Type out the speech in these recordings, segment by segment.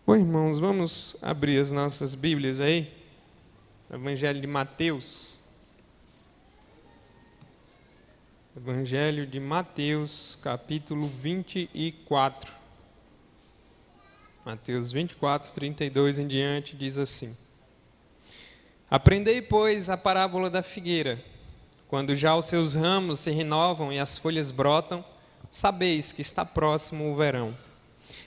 Bom, irmãos, vamos abrir as nossas Bíblias aí. Evangelho de Mateus. Evangelho de Mateus, capítulo 24. Mateus 24, 32 em diante, diz assim: Aprendei, pois, a parábola da figueira. Quando já os seus ramos se renovam e as folhas brotam, sabeis que está próximo o verão.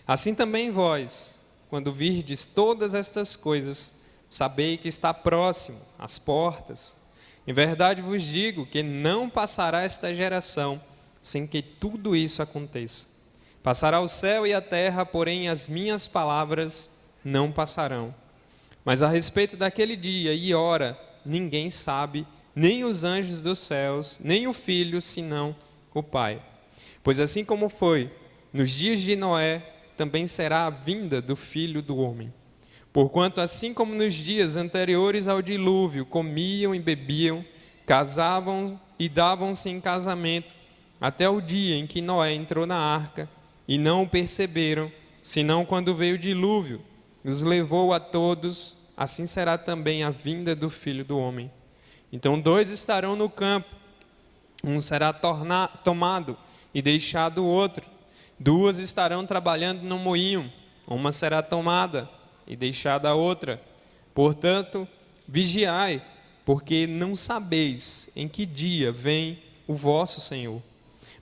Assim também vós, quando virdes todas estas coisas, sabei que está próximo, às portas. Em verdade vos digo que não passará esta geração sem que tudo isso aconteça. Passará o céu e a terra, porém as minhas palavras não passarão. Mas a respeito daquele dia e hora, ninguém sabe, nem os anjos dos céus, nem o Filho, senão o Pai. Pois assim como foi nos dias de Noé, também será a vinda do Filho do Homem. Porquanto assim como nos dias anteriores ao dilúvio, comiam e bebiam, casavam e davam-se em casamento, até o dia em que Noé entrou na arca, e não o perceberam, senão quando veio o dilúvio, e os levou a todos, assim será também a vinda do Filho do Homem. Então 2 estarão no campo, um será tomado e deixado o outro. 2 estarão trabalhando no moinho, uma será tomada e deixada a outra. Portanto, vigiai, porque não sabeis em que dia vem o vosso Senhor.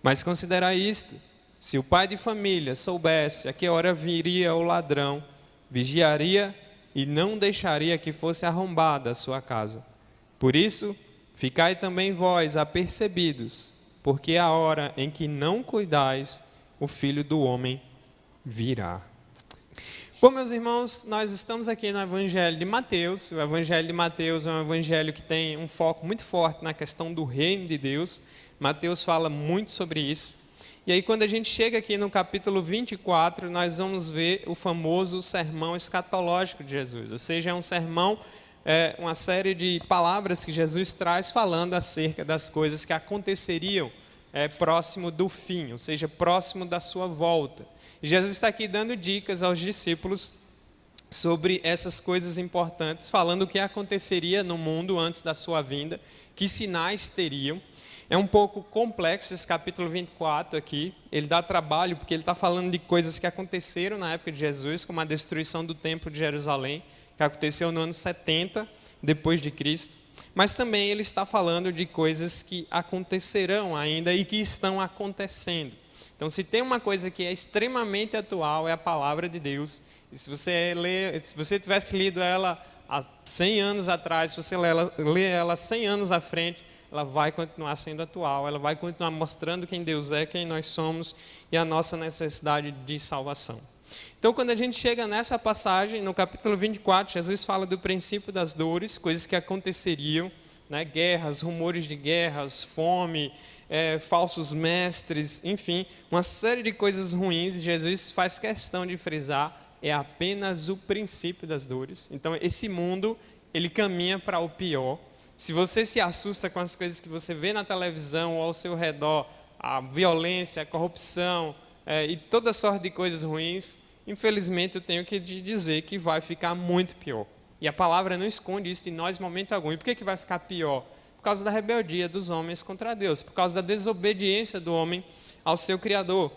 Mas considerai isto: se o pai de família soubesse a que hora viria o ladrão, vigiaria e não deixaria que fosse arrombada a sua casa. Por isso, ficai também vós apercebidos, porque a hora em que não cuidais, o Filho do Homem virá. Bom, meus irmãos, nós estamos aqui no Evangelho de Mateus. O Evangelho de Mateus é um evangelho que tem um foco muito forte na questão do reino de Deus. Mateus fala muito sobre isso. E aí, quando a gente chega aqui no capítulo 24, nós vamos ver o famoso sermão escatológico de Jesus. Ou seja, é um sermão, uma série de palavras que Jesus traz falando acerca das coisas que aconteceriam próximo do fim, ou seja, próximo da sua volta. E Jesus está aqui dando dicas aos discípulos sobre essas coisas importantes, falando o que aconteceria no mundo antes da sua vinda, que sinais teriam. É um pouco complexo esse capítulo 24 aqui, ele dá trabalho porque ele está falando de coisas que aconteceram na época de Jesus, como a destruição do templo de Jerusalém, que aconteceu no ano 70 depois de Cristo. Mas também ele está falando de coisas que acontecerão ainda e que estão acontecendo. Então, se tem uma coisa que é extremamente atual, é a palavra de Deus. E se você tivesse lido ela há 100 anos atrás, se você lê ela 100 anos à frente, ela vai continuar sendo atual, ela vai continuar mostrando quem Deus é, quem nós somos e a nossa necessidade de salvação. Então, quando a gente chega nessa passagem, no capítulo 24, Jesus fala do princípio das dores, coisas que aconteceriam, né? Guerras, rumores de guerras, fome, falsos mestres, enfim, uma série de coisas ruins. E Jesus faz questão de frisar, é apenas o princípio das dores. Então, esse mundo, ele caminha para o pior. Se você se assusta com as coisas que você vê na televisão ou ao seu redor, a violência, a corrupção e toda sorte de coisas ruins, infelizmente eu tenho que te dizer que vai ficar muito pior. E a palavra não esconde isso de nós em momento algum. E por que vai ficar pior? Por causa da rebeldia dos homens contra Deus, por causa da desobediência do homem ao seu Criador.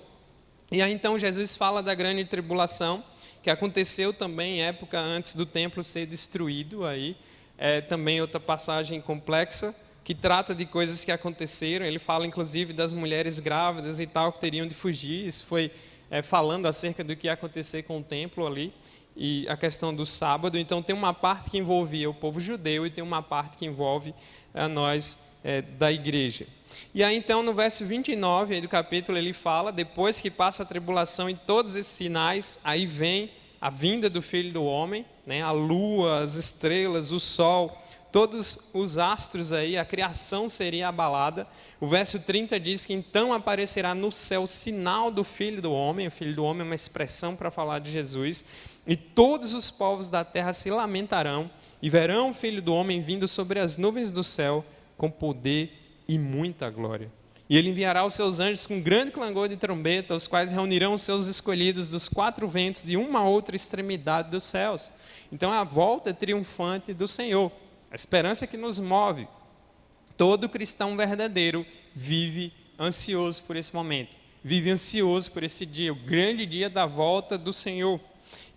E aí então Jesus fala da grande tribulação, que aconteceu também em época antes do templo ser destruído. Aí também outra passagem complexa, que trata de coisas que aconteceram. Ele fala inclusive das mulheres grávidas e tal, que teriam de fugir. Isso foi falando acerca do que ia acontecer com o templo ali, e a questão do sábado. Então tem uma parte que envolvia o povo judeu e tem uma parte que envolve a nós da igreja. E aí então no verso 29 aí do capítulo ele fala, depois que passa a tribulação e todos esses sinais, aí vem a vinda do Filho do Homem, né? A lua, as estrelas, o sol, todos os astros aí, a criação seria abalada. O verso 30 diz que então aparecerá no céu o sinal do Filho do Homem. O Filho do Homem é uma expressão para falar de Jesus. E todos os povos da terra se lamentarão e verão o Filho do Homem vindo sobre as nuvens do céu com poder e muita glória. E ele enviará os seus anjos com grande clangor de trombeta, os quais reunirão os seus escolhidos dos 4 ventos de uma a outra extremidade dos céus. Então é a volta triunfante do Senhor, a esperança que nos move. Todo cristão verdadeiro vive ansioso por esse momento, vive ansioso por esse dia, o grande dia da volta do Senhor.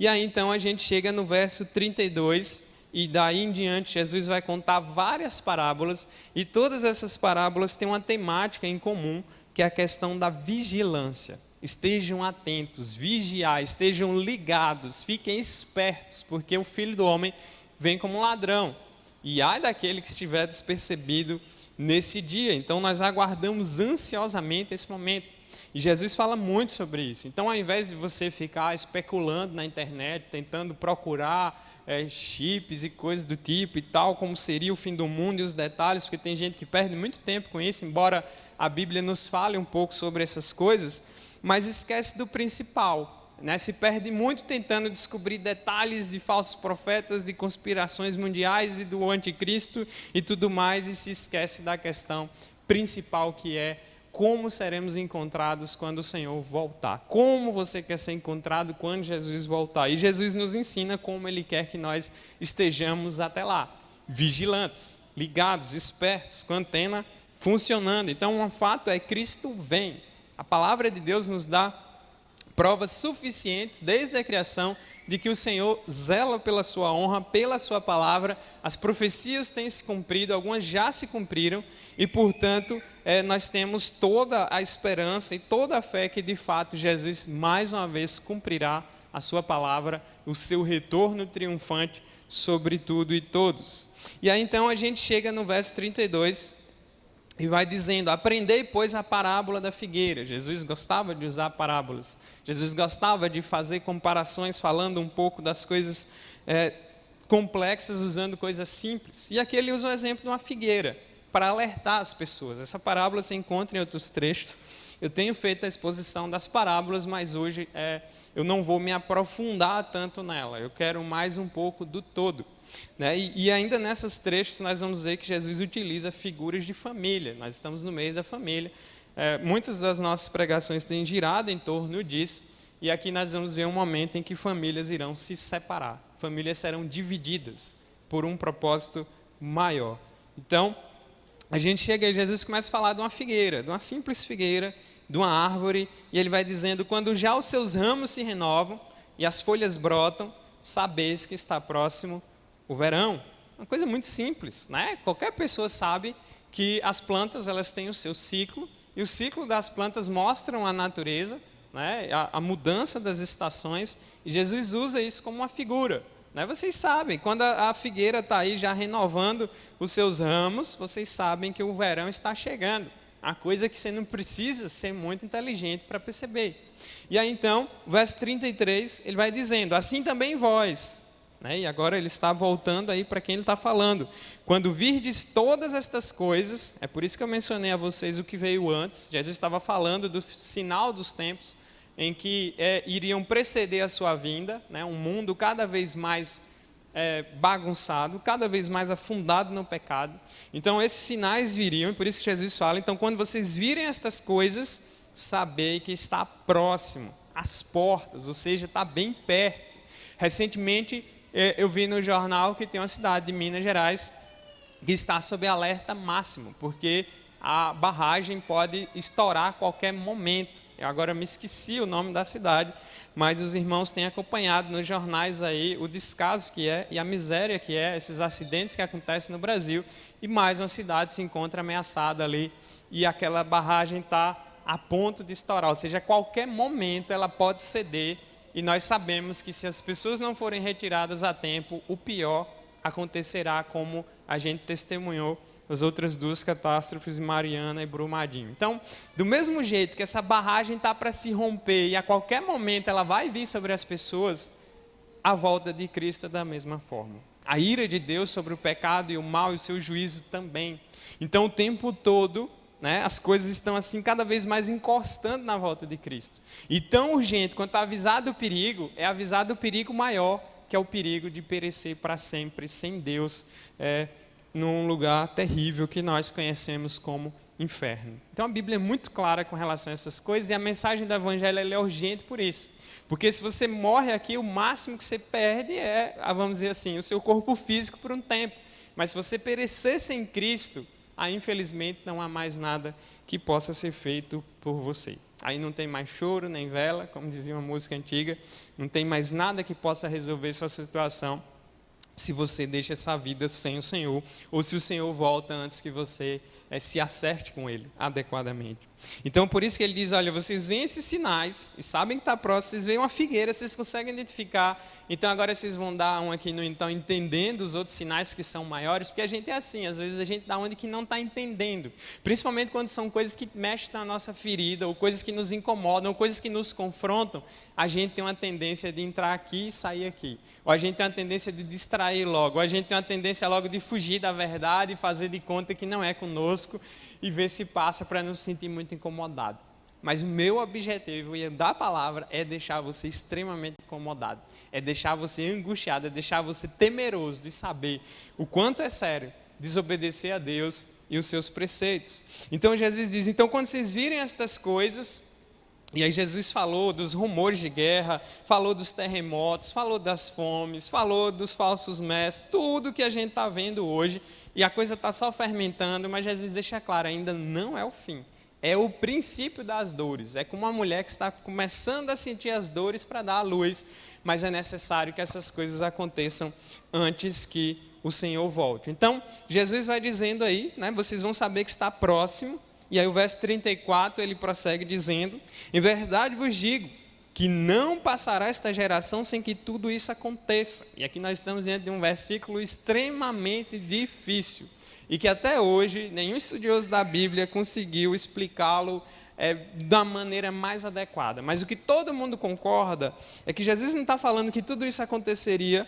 E aí então a gente chega no verso 32, e daí em diante Jesus vai contar várias parábolas, e todas essas parábolas têm uma temática em comum, que é a questão da vigilância. Estejam atentos, vigiai, estejam ligados, fiquem espertos, porque o Filho do Homem vem como um ladrão. E ai daquele que estiver despercebido nesse dia. Então nós aguardamos ansiosamente esse momento. E Jesus fala muito sobre isso. Então, ao invés de você ficar especulando na internet, tentando procurar chips e coisas do tipo e tal, como seria o fim do mundo e os detalhes, porque tem gente que perde muito tempo com isso, embora a Bíblia nos fale um pouco sobre essas coisas, mas esquece do principal, né? Se perde muito tentando descobrir detalhes de falsos profetas, de conspirações mundiais e do anticristo e tudo mais, e se esquece da questão principal, que é como seremos encontrados quando o Senhor voltar. Como você quer ser encontrado quando Jesus voltar? E Jesus nos ensina como Ele quer que nós estejamos até lá. Vigilantes, ligados, espertos, com a antena funcionando. Então, um fato é, Cristo vem. A palavra de Deus nos dá provas suficientes, desde a criação, de que o Senhor zela pela sua honra, pela sua palavra. As profecias têm se cumprido, algumas já se cumpriram, e portanto nós temos toda a esperança e toda a fé que de fato Jesus mais uma vez cumprirá a sua palavra, o seu retorno triunfante sobre tudo e todos. E aí então a gente chega no verso 32 e vai dizendo: aprendei, pois, a parábola da figueira. Jesus gostava de usar parábolas, Jesus gostava de fazer comparações, falando um pouco das coisas complexas, usando coisas simples. E aqui ele usa o exemplo de uma figueira, para alertar as pessoas. Essa parábola se encontra em outros trechos. Eu tenho feito a exposição das parábolas, mas hoje eu não vou me aprofundar tanto nela. Eu quero mais um pouco do todo, né? E ainda nesses trechos nós vamos ver que Jesus utiliza figuras de família. Nós estamos no mês da família. Muitas das nossas pregações têm girado em torno disso. E aqui nós vamos ver um momento em que famílias irão se separar. Famílias serão divididas por um propósito maior. Então, a gente chega e Jesus começa a falar de uma figueira, de uma simples figueira, de uma árvore, e ele vai dizendo: quando já os seus ramos se renovam e as folhas brotam, sabeis que está próximo o verão. Uma coisa muito simples, né? Qualquer pessoa sabe que as plantas, elas têm o seu ciclo, e o ciclo das plantas mostram a natureza, né? A mudança das estações, e Jesus usa isso como uma figura. Vocês sabem, quando a figueira está aí já renovando os seus ramos, vocês sabem que o verão está chegando. A coisa que você não precisa ser muito inteligente para perceber. E aí então, verso 33, ele vai dizendo: assim também vós. E agora ele está voltando aí para quem ele está falando. Quando virdes todas estas coisas, é por isso que eu mencionei a vocês o que veio antes. Jesus estava falando do sinal dos tempos, em que iriam preceder a sua vinda, um mundo cada vez mais bagunçado, cada vez mais afundado no pecado. Então esses sinais viriam, e por isso que Jesus fala: então quando vocês virem estas coisas, sabei que está próximo, às portas, ou seja, está bem perto. Recentemente eu vi no jornal que tem uma cidade de Minas Gerais que está sob alerta máximo, porque a barragem pode estourar a qualquer momento. Eu agora me esqueci o nome da cidade, mas os irmãos têm acompanhado nos jornais aí o descaso que é e a miséria que é, esses acidentes que acontecem no Brasil, e mais uma cidade se encontra ameaçada ali, e aquela barragem está a ponto de estourar, ou seja, a qualquer momento ela pode ceder, e nós sabemos que se as pessoas não forem retiradas a tempo, o pior acontecerá, como a gente testemunhou as outras duas catástrofes, Mariana e Brumadinho. Então, do mesmo jeito que essa barragem está para se romper e a qualquer momento ela vai vir sobre as pessoas, a volta de Cristo é da mesma forma. A ira de Deus sobre o pecado e o mal e o seu juízo também. Então, o tempo todo, as coisas estão assim cada vez mais encostando na volta de Cristo. E tão urgente quanto avisar do perigo, é avisar do perigo maior, que é o perigo de perecer para sempre sem Deus, num lugar terrível que nós conhecemos como inferno. Então a Bíblia é muito clara com relação a essas coisas, e a mensagem do Evangelho ela é urgente por isso. Porque se você morre aqui, o máximo que você perde é, vamos dizer assim, o seu corpo físico por um tempo. Mas se você perecer sem Cristo, aí infelizmente não há mais nada que possa ser feito por você. Aí não tem mais choro nem vela, como dizia uma música antiga, não tem mais nada que possa resolver sua situação se você deixa essa vida sem o Senhor, ou se o Senhor volta antes que você se acerte com Ele adequadamente. Então, por isso que ele diz, olha, vocês veem esses sinais, e sabem que está próximo, vocês veem uma figueira, vocês conseguem identificar, então agora vocês vão dar um aqui no então, entendendo os outros sinais que são maiores, porque a gente é assim, às vezes a gente dá onde que não está entendendo, principalmente quando são coisas que mexem na nossa ferida, ou coisas que nos incomodam, ou coisas que nos confrontam, a gente tem uma tendência de entrar aqui e sair aqui, ou a gente tem uma tendência de distrair logo, ou a gente tem uma tendência logo de fugir da verdade e fazer de conta que não é conosco, e ver se passa para não se sentir muito incomodado. Mas o meu objetivo da palavra é deixar você extremamente incomodado, é deixar você angustiado, é deixar você temeroso de saber o quanto é sério desobedecer a Deus e os seus preceitos. Então Jesus diz, então quando vocês virem estas coisas, e aí Jesus falou dos rumores de guerra, falou dos terremotos, falou das fomes, falou dos falsos mestres, tudo que a gente está vendo hoje, e a coisa está só fermentando, mas Jesus deixa claro, ainda não é o fim. É o princípio das dores. É como uma mulher que está começando a sentir as dores para dar à luz, mas é necessário que essas coisas aconteçam antes que o Senhor volte. Então, Jesus vai dizendo aí, né, vocês vão saber que está próximo, e aí o verso 34 ele prossegue dizendo, em verdade vos digo, que não passará esta geração sem que tudo isso aconteça. E aqui nós estamos diante de um versículo extremamente difícil, e que até hoje nenhum estudioso da Bíblia conseguiu explicá-lo da maneira mais adequada. Mas o que todo mundo concorda é que Jesus não está falando que tudo isso aconteceria,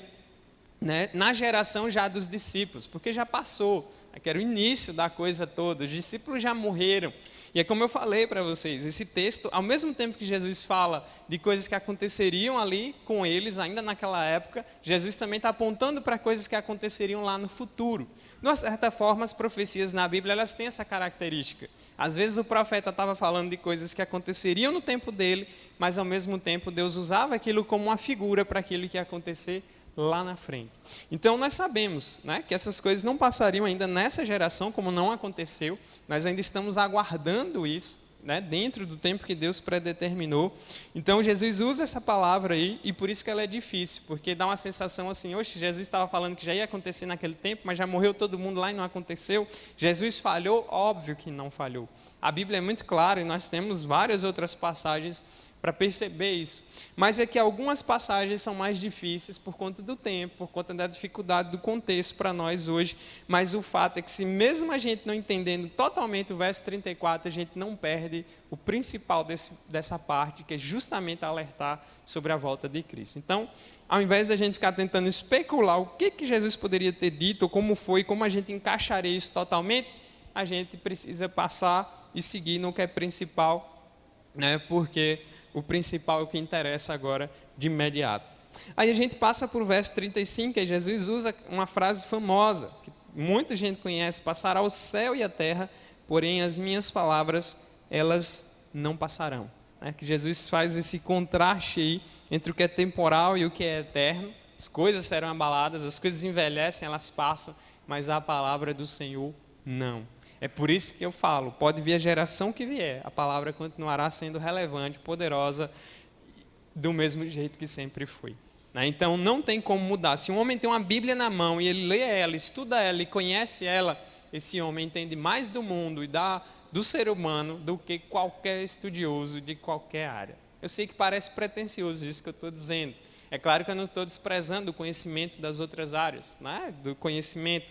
né, na geração já dos discípulos, porque já passou, que era o início da coisa toda, os discípulos já morreram. E é como eu falei para vocês, esse texto, ao mesmo tempo que Jesus fala de coisas que aconteceriam ali com eles, ainda naquela época, Jesus também está apontando para coisas que aconteceriam lá no futuro. De uma certa forma, as profecias na Bíblia, elas têm essa característica. Às vezes o profeta estava falando de coisas que aconteceriam no tempo dele, mas ao mesmo tempo Deus usava aquilo como uma figura para aquilo que ia acontecer lá na frente. Então nós sabemos, né, que essas coisas não passariam ainda nessa geração, como não aconteceu, nós ainda estamos aguardando isso, né, dentro do tempo que Deus predeterminou. Então Jesus usa essa palavra aí, e por isso que ela é difícil, porque dá uma sensação assim, oxe, Jesus estava falando que já ia acontecer naquele tempo, mas já morreu todo mundo lá e não aconteceu. Jesus falhou? Óbvio que não falhou. A Bíblia é muito clara, e nós temos várias outras passagens para perceber isso. Mas é que algumas passagens são mais difíceis por conta do tempo, por conta da dificuldade do contexto para nós hoje. Mas o fato é que, se mesmo a gente não entendendo totalmente o verso 34, a gente não perde o principal dessa parte, que é justamente alertar sobre a volta de Cristo. Então, ao invés da gente ficar tentando especular o que Jesus poderia ter dito, ou como foi, como a gente encaixaria isso totalmente, a gente precisa passar e seguir no que é principal, né? Porque o principal é o que interessa agora de imediato. Aí a gente passa para o verso 35, e Jesus usa uma frase famosa, que muita gente conhece, passará o céu e a terra, porém as minhas palavras, elas não passarão. Que Jesus faz esse contraste aí entre o que é temporal e o que é eterno. As coisas serão abaladas, as coisas envelhecem, elas passam, mas a palavra do Senhor não. É por isso que eu falo, pode vir a geração que vier, a palavra continuará sendo relevante, poderosa, do mesmo jeito que sempre foi. Então não tem como mudar. Se um homem tem uma Bíblia na mão e ele lê ela, estuda ela e conhece ela, esse homem entende mais do mundo e do ser humano do que qualquer estudioso de qualquer área. Eu sei que parece pretensioso isso que eu estou dizendo. É claro que eu não estou desprezando o conhecimento das outras áreas, né? Do conhecimento,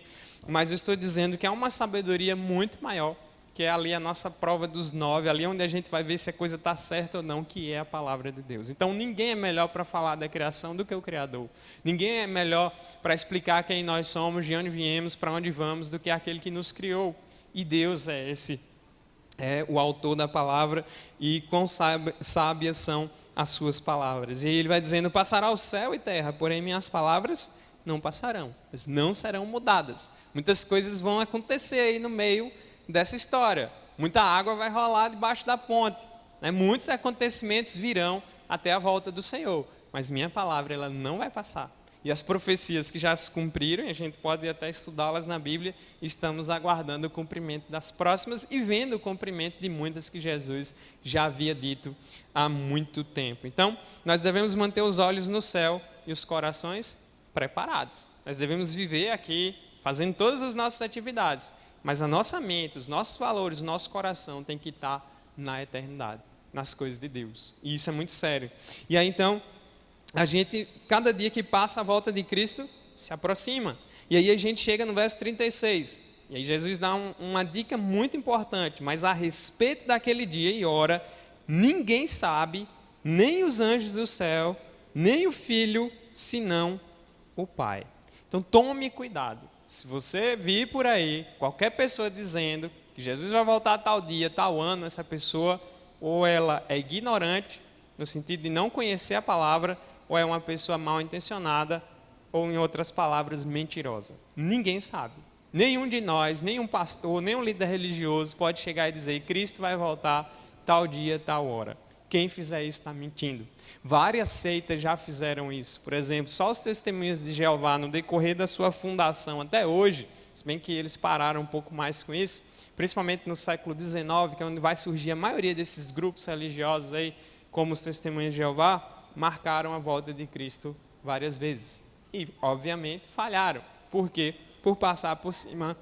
mas eu estou dizendo que há uma sabedoria muito maior, que é ali a nossa prova dos 9, ali onde a gente vai ver se a coisa está certa ou não, que é a palavra de Deus. Então ninguém é melhor para falar da criação do que o Criador. Ninguém é melhor para explicar quem nós somos, de onde viemos, para onde vamos, do que aquele que nos criou. E Deus é o autor da palavra, e quão sábias são as suas palavras. E ele vai dizendo, passará o céu e terra, porém minhas palavras não passarão, não serão mudadas. Muitas coisas vão acontecer aí no meio dessa história. muita água vai rolar debaixo da ponte, né? Muitos acontecimentos virão até a volta do Senhor, mas minha palavra ela não vai passar. E as profecias que já se cumpriram, e a gente pode até estudá-las na Bíblia, estamos aguardando o cumprimento das próximas e vendo o cumprimento de muitas que Jesus já havia dito há muito tempo. Então, nós devemos manter os olhos no céu e os corações preparados. Nós devemos viver aqui, fazendo todas as nossas atividades, mas a nossa mente, os nossos valores, o nosso coração tem que estar na eternidade, nas coisas de Deus. E isso é muito sério. E aí, então, a gente, cada dia que passa, a volta de Cristo se aproxima. E aí a gente chega no verso 36. E aí Jesus dá uma dica muito importante. Mas a respeito daquele dia e hora, ninguém sabe, nem os anjos do céu, nem o Filho, senão o Pai. Então tome cuidado. Se você vir por aí, qualquer pessoa dizendo que Jesus vai voltar tal dia, tal ano, essa pessoa, ou ela é ignorante, no sentido de não conhecer a palavra, ou é uma pessoa mal intencionada, ou em outras palavras, mentirosa. Ninguém sabe. Nenhum de nós, nenhum pastor, nenhum líder religioso pode chegar e dizer: Cristo vai voltar tal dia, tal hora. Quem fizer isso está mentindo. Várias seitas já fizeram isso. Por exemplo, só os Testemunhas de Jeová, no decorrer da sua fundação até hoje, se bem que eles pararam um pouco mais com isso, principalmente no século XIX, que é onde vai surgir a maioria desses grupos religiosos aí, como os Testemunhas de Jeová, marcaram a volta de Cristo várias vezes. E, obviamente, falharam. Por quê? Por passar por cima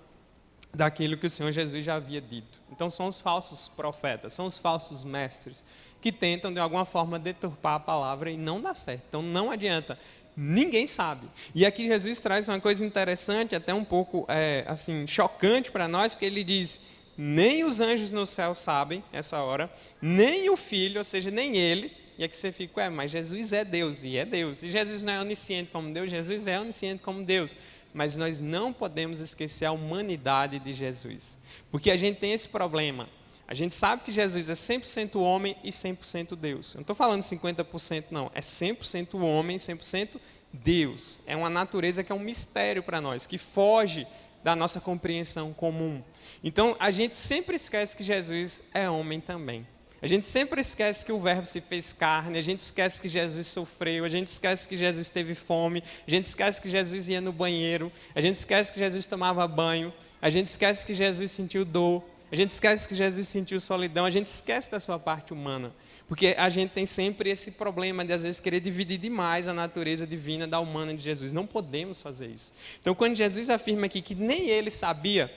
daquilo que o Senhor Jesus já havia dito. Então, são os falsos profetas, são os falsos mestres, que tentam, de alguma forma, deturpar a palavra e não dá certo. Então, não adianta. Ninguém sabe. E aqui Jesus traz uma coisa interessante, até um pouco assim, chocante para nós, porque ele diz: nem os anjos no céu sabem essa hora, nem o Filho, ou seja, nem ele. E aqui você fica: mas Jesus é Deus, e é Deus. E Jesus não é onisciente como Deus, Jesus é onisciente como Deus. Mas nós não podemos esquecer a humanidade de Jesus. Porque a gente tem esse problema. A gente sabe que Jesus é 100% homem e 100% Deus. Eu não estou falando 50% não, é 100% homem e 100% Deus. É uma natureza que é um mistério para nós, que foge da nossa compreensão comum. Então, a gente sempre esquece que Jesus é homem também. A gente sempre esquece que o Verbo se fez carne, a gente esquece que Jesus sofreu, a gente esquece que Jesus teve fome, a gente esquece que Jesus ia no banheiro, a gente esquece que Jesus tomava banho, a gente esquece que Jesus sentiu dor, a gente esquece que Jesus sentiu solidão, a gente esquece da sua parte humana, porque a gente tem sempre esse problema de às vezes querer dividir demais a natureza divina da humana de Jesus. Não podemos fazer isso. Então, quando Jesus afirma aqui que nem ele sabia,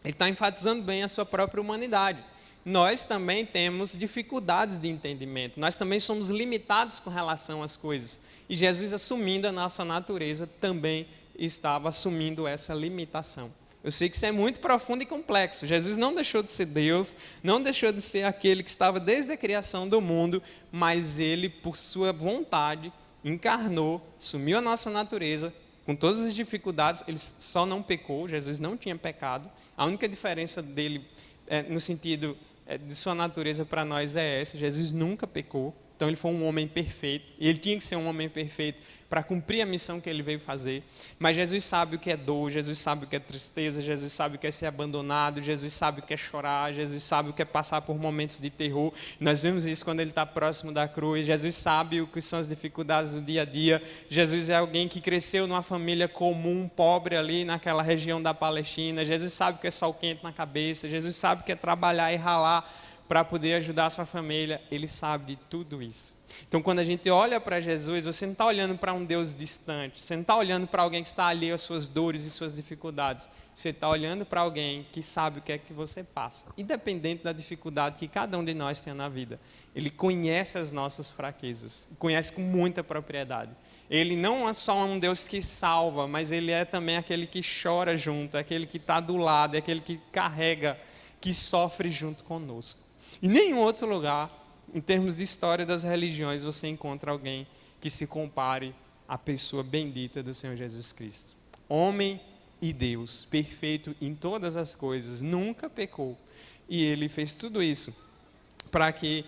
ele está enfatizando bem a sua própria humanidade. Nós também temos dificuldades de entendimento, nós também somos limitados com relação às coisas. E Jesus, assumindo a nossa natureza, também estava assumindo essa limitação. Eu sei que isso é muito profundo e complexo. Jesus não deixou de ser Deus, não deixou de ser aquele que estava desde a criação do mundo, mas ele, por sua vontade, encarnou, assumiu a nossa natureza, com todas as dificuldades. Ele só não pecou, Jesus não tinha pecado. A única diferença dele, no sentido de sua natureza para nós, é essa: Jesus nunca pecou. Então ele foi um homem perfeito, e ele tinha que ser um homem perfeito para cumprir a missão que ele veio fazer. Mas Jesus sabe o que é dor, Jesus sabe o que é tristeza, Jesus sabe o que é ser abandonado, Jesus sabe o que é chorar, Jesus sabe o que é passar por momentos de terror. Nós vemos isso quando ele está próximo da cruz. Jesus sabe o que são as dificuldades do dia a dia. Jesus é alguém que cresceu numa família comum, pobre ali naquela região da Palestina. Jesus sabe o que é sol quente na cabeça, Jesus sabe o que é trabalhar e ralar para poder ajudar a sua família. Ele sabe de tudo isso. Então, quando a gente olha para Jesus, você não está olhando para um Deus distante, você não está olhando para alguém que está alheio às suas dores e suas dificuldades, você está olhando para alguém que sabe o que é que você passa, independente da dificuldade que cada um de nós tem na vida. Ele conhece as nossas fraquezas, conhece com muita propriedade. Ele não é só um Deus que salva, mas ele é também aquele que chora junto, é aquele que está do lado, é aquele que carrega, que sofre junto conosco. Em nenhum outro lugar, em termos de história das religiões, você encontra alguém que se compare à pessoa bendita do Senhor Jesus Cristo. Homem e Deus, perfeito em todas as coisas, nunca pecou. E ele fez tudo isso para que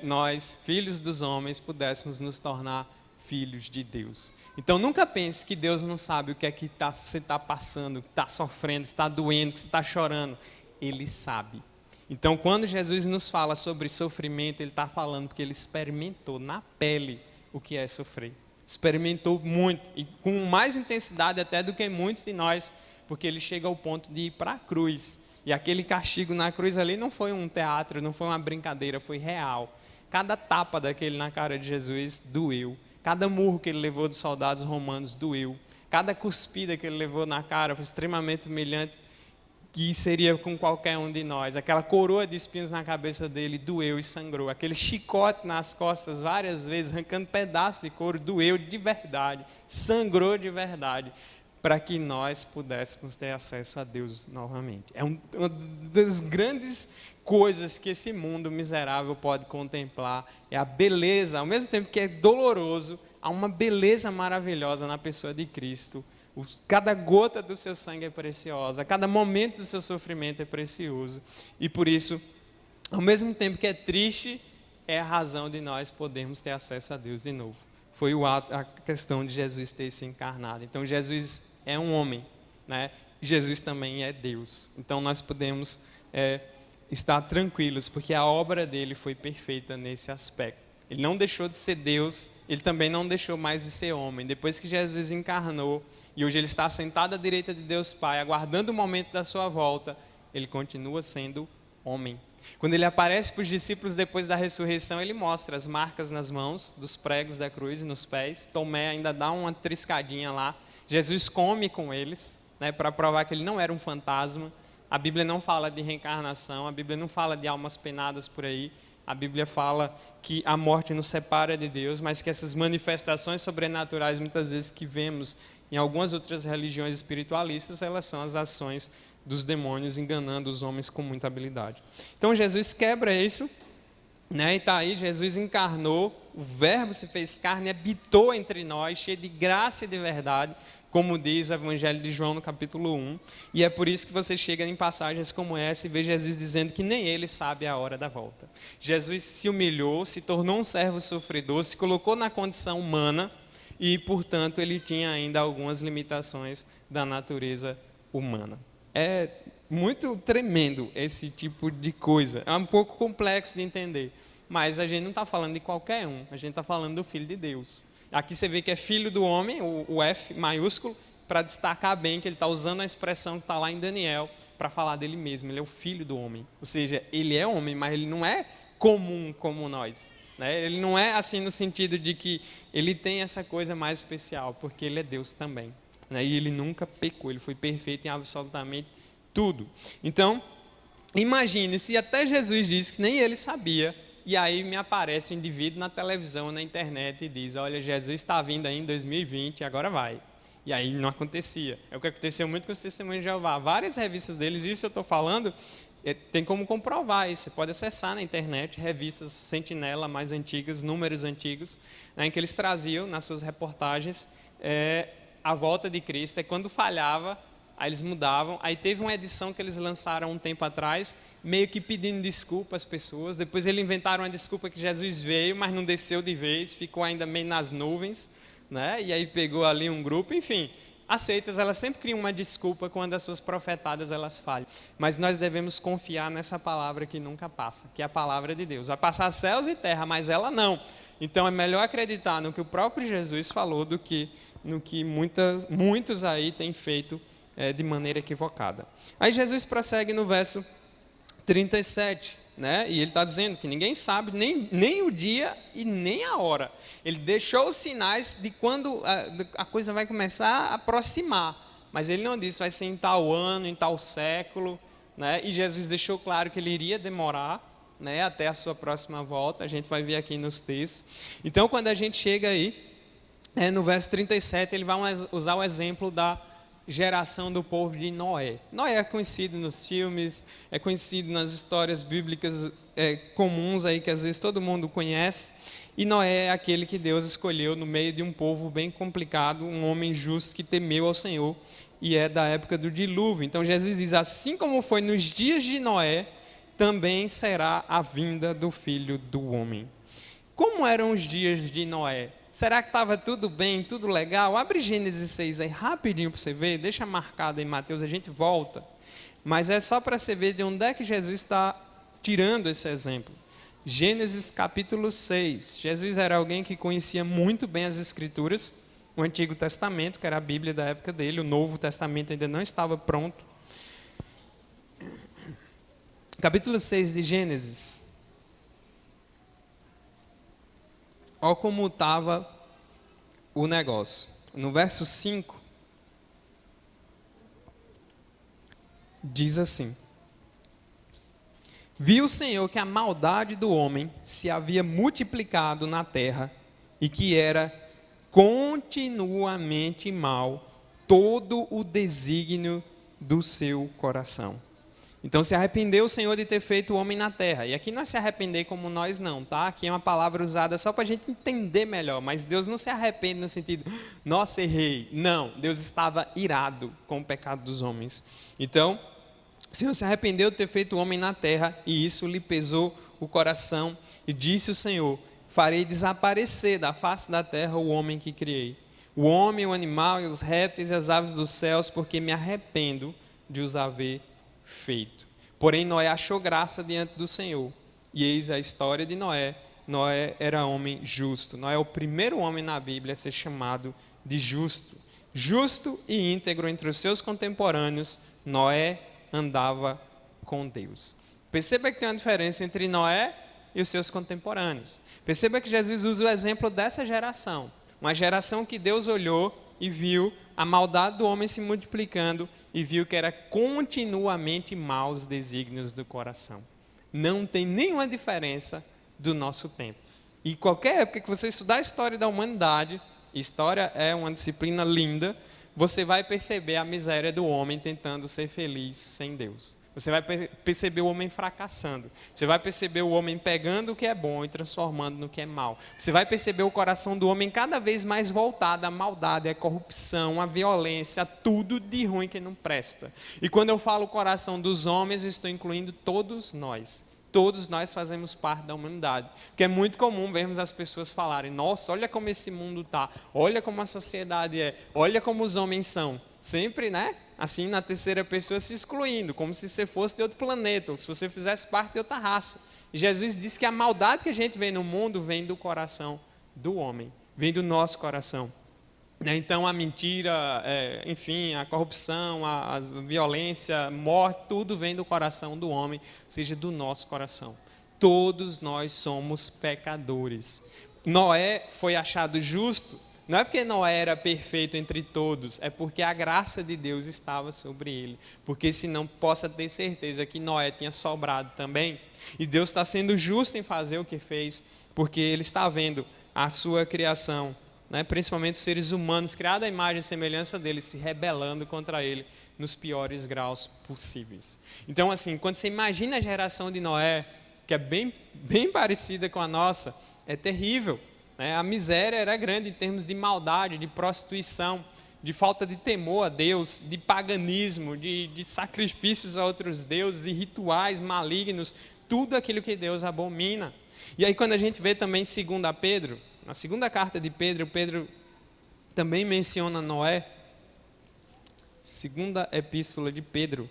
nós, filhos dos homens, pudéssemos nos tornar filhos de Deus. Então nunca pense que Deus não sabe o que é que você está passando, que está sofrendo, que está doendo, que você está chorando. Ele sabe. Então, quando Jesus nos fala sobre sofrimento, ele está falando porque ele experimentou na pele o que é sofrer. Experimentou muito, e com mais intensidade até do que muitos de nós, porque ele chega ao ponto de ir para a cruz. E aquele castigo na cruz ali não foi um teatro, não foi uma brincadeira, foi real. Cada tapa daquele na cara de Jesus doeu. Cada murro que ele levou dos soldados romanos doeu. Cada cuspida que ele levou na cara foi extremamente humilhante, que seria com qualquer um de nós. Aquela coroa de espinhos na cabeça dele doeu e sangrou. Aquele chicote nas costas várias vezes, arrancando pedaços de couro, doeu de verdade, sangrou de verdade, para que nós pudéssemos ter acesso a Deus novamente. É uma das grandes coisas que esse mundo miserável pode contemplar, é a beleza, ao mesmo tempo que é doloroso, há uma beleza maravilhosa na pessoa de Cristo. Cada gota do seu sangue é preciosa, cada momento do seu sofrimento é precioso, e por isso, ao mesmo tempo que é triste, é a razão de nós podermos ter acesso a Deus de novo. Foi a questão de Jesus ter se encarnado. Então Jesus é um homem, né? Jesus também é Deus. Então nós podemos estar tranquilos, porque a obra dele foi perfeita nesse aspecto. Ele não deixou de ser Deus, ele também não deixou mais de ser homem. Depois que Jesus encarnou, e hoje ele está sentado à direita de Deus Pai, aguardando o momento da sua volta, ele continua sendo homem. Quando ele aparece para os discípulos depois da ressurreição, ele mostra as marcas nas mãos, dos pregos da cruz e nos pés. Tomé ainda dá uma triscadinha lá. Jesus come com eles, né, para provar que ele não era um fantasma. A Bíblia não fala de reencarnação, a Bíblia não fala de almas penadas por aí. A Bíblia fala que a morte nos separa de Deus, mas que essas manifestações sobrenaturais, muitas vezes que vemos em algumas outras religiões espiritualistas, elas são as ações dos demônios enganando os homens com muita habilidade. Então Jesus quebra isso, né? E está aí, Jesus encarnou, o Verbo se fez carne, habitou entre nós, cheio de graça e de verdade, como diz o Evangelho de João no capítulo 1, e é por isso que você chega em passagens como essa e vê Jesus dizendo que nem ele sabe a hora da volta. Jesus se humilhou, se tornou um servo sofredor, se colocou na condição humana e, portanto, ele tinha ainda algumas limitações da natureza humana. É muito tremendo esse tipo de coisa, é um pouco complexo de entender, mas a gente não está falando de qualquer um, a gente está falando do Filho de Deus. Aqui você vê que é filho do homem, o F maiúsculo, para destacar bem que ele está usando a expressão que está lá em Daniel para falar dele mesmo. Ele é o filho do homem. Ou seja, ele é homem, mas ele não é comum como nós, né? Ele não é assim no sentido de que ele tem essa coisa mais especial, porque ele é Deus também, né? E ele nunca pecou, ele foi perfeito em absolutamente tudo. Então, imagine se até Jesus disse que nem ele sabia. E aí me aparece um indivíduo na televisão, na internet, e diz, olha, Jesus está vindo aí em 2020, agora vai. E aí não acontecia. É o que aconteceu muito com os Testemunhos de Jeová. Várias revistas deles, isso eu estou falando, tem como comprovar isso. Você pode acessar na internet revistas Sentinela mais antigas, números antigos, né, em que eles traziam nas suas reportagens a volta de Cristo. E quando falhava, aí eles mudavam. Aí teve uma edição que eles lançaram um tempo atrás, meio que pedindo desculpa às pessoas. Depois eles inventaram uma desculpa que Jesus veio, mas não desceu de vez, ficou ainda meio nas nuvens, né? E aí pegou ali um grupo, enfim. As seitas, elas sempre criam uma desculpa quando as suas profetadas elas falham. Mas nós devemos confiar nessa palavra que nunca passa, que é a palavra de Deus. Vai passar céus e terra, mas ela não. Então é melhor acreditar no que o próprio Jesus falou do que no que muitos aí têm feito de maneira equivocada. Aí Jesus prossegue no verso 37, né? E ele está dizendo que ninguém sabe nem o dia e nem a hora. Ele deixou os sinais de quando a coisa vai começar a aproximar, mas ele não disse vai ser em tal ano, em tal século, né? E Jesus deixou claro que ele iria demorar, né, até a sua próxima volta. A gente vai ver aqui nos textos. Então, quando a gente chega aí, no verso 37, ele vai usar o exemplo da geração do povo de Noé. Noé é conhecido nos filmes, é conhecido nas histórias bíblicas comuns aí que às vezes todo mundo conhece. E Noé é aquele que Deus escolheu no meio de um povo bem complicado, um homem justo que temeu ao Senhor, e é da época do dilúvio. Então Jesus diz, assim como foi nos dias de Noé, também será a vinda do Filho do Homem. Como eram os dias de Noé? Será que estava tudo bem, tudo legal? Abre Gênesis 6 aí rapidinho para você ver, deixa marcado em Mateus, a gente volta. Mas é só para você ver de onde é que Jesus está tirando esse exemplo. Gênesis capítulo 6. Jesus era alguém que conhecia muito bem as Escrituras, o Antigo Testamento, que era a Bíblia da época dele, o Novo Testamento ainda não estava pronto. Capítulo 6 de Gênesis. Olha como estava o negócio. No verso 5, diz assim: Viu o Senhor que a maldade do homem se havia multiplicado na terra e que era continuamente mal todo o desígnio do seu coração. Então se arrependeu o Senhor de ter feito o homem na terra. E aqui não é se arrepender como nós não, tá? Aqui é uma palavra usada só para a gente entender melhor. Mas Deus não se arrepende no sentido, nossa, errei. Não, Deus estava irado com o pecado dos homens. Então, o Senhor se arrependeu de ter feito o homem na terra, e isso lhe pesou o coração. E disse o Senhor: farei desaparecer da face da terra o homem que criei, o homem, o animal e os répteis e as aves dos céus, porque me arrependo de os haver feito. Porém Noé achou graça diante do Senhor. E eis a história de Noé. Noé era homem justo. Noé é o primeiro homem na Bíblia a ser chamado de justo. Justo e íntegro entre os seus contemporâneos, Noé andava com Deus. Perceba que tem uma diferença entre Noé e os seus contemporâneos. Perceba que Jesus usa o exemplo dessa geração. Uma geração que Deus olhou e viu a maldade do homem se multiplicando e viu que era continuamente maus os desígnios do coração. Não tem nenhuma diferença do nosso tempo. E qualquer época que você estudar a história da humanidade, história é uma disciplina linda, você vai perceber a miséria do homem tentando ser feliz sem Deus. Você vai perceber o homem fracassando. Você vai perceber o homem pegando o que é bom e transformando no que é mal. Você vai perceber o coração do homem cada vez mais voltado à maldade, à corrupção, à violência, a tudo de ruim que não presta. E quando eu falo coração dos homens, eu estou incluindo todos nós. Todos nós fazemos parte da humanidade. Porque é muito comum vermos as pessoas falarem: nossa, olha como esse mundo está, olha como a sociedade é, olha como os homens são. Sempre, né? Assim, na terceira pessoa, se excluindo, como se você fosse de outro planeta, ou se você fizesse parte de outra raça. E Jesus disse que a maldade que a gente vê no mundo vem do coração do homem, vem do nosso coração. Então a mentira, enfim, a corrupção, a violência, a morte, tudo vem do coração do homem, ou seja, do nosso coração. Todos nós somos pecadores. Noé foi achado justo, não é porque Noé era perfeito entre todos, é porque a graça de Deus estava sobre ele. Porque senão possa ter certeza que Noé tinha sobrado também. E Deus está sendo justo em fazer o que fez, porque Ele está vendo a sua criação, né, principalmente os seres humanos, criados à imagem e semelhança dele, se rebelando contra ele nos piores graus possíveis. Então, assim, quando você imagina a geração de Noé, que é bem parecida com a nossa, é terrível. Né? A miséria era grande em termos de maldade, de prostituição, de falta de temor a Deus, de paganismo, de sacrifícios a outros deuses e rituais malignos, tudo aquilo que Deus abomina. E aí quando a gente vê também 2 Pedro, na segunda carta de Pedro, Pedro também menciona Noé. Segunda epístola de Pedro,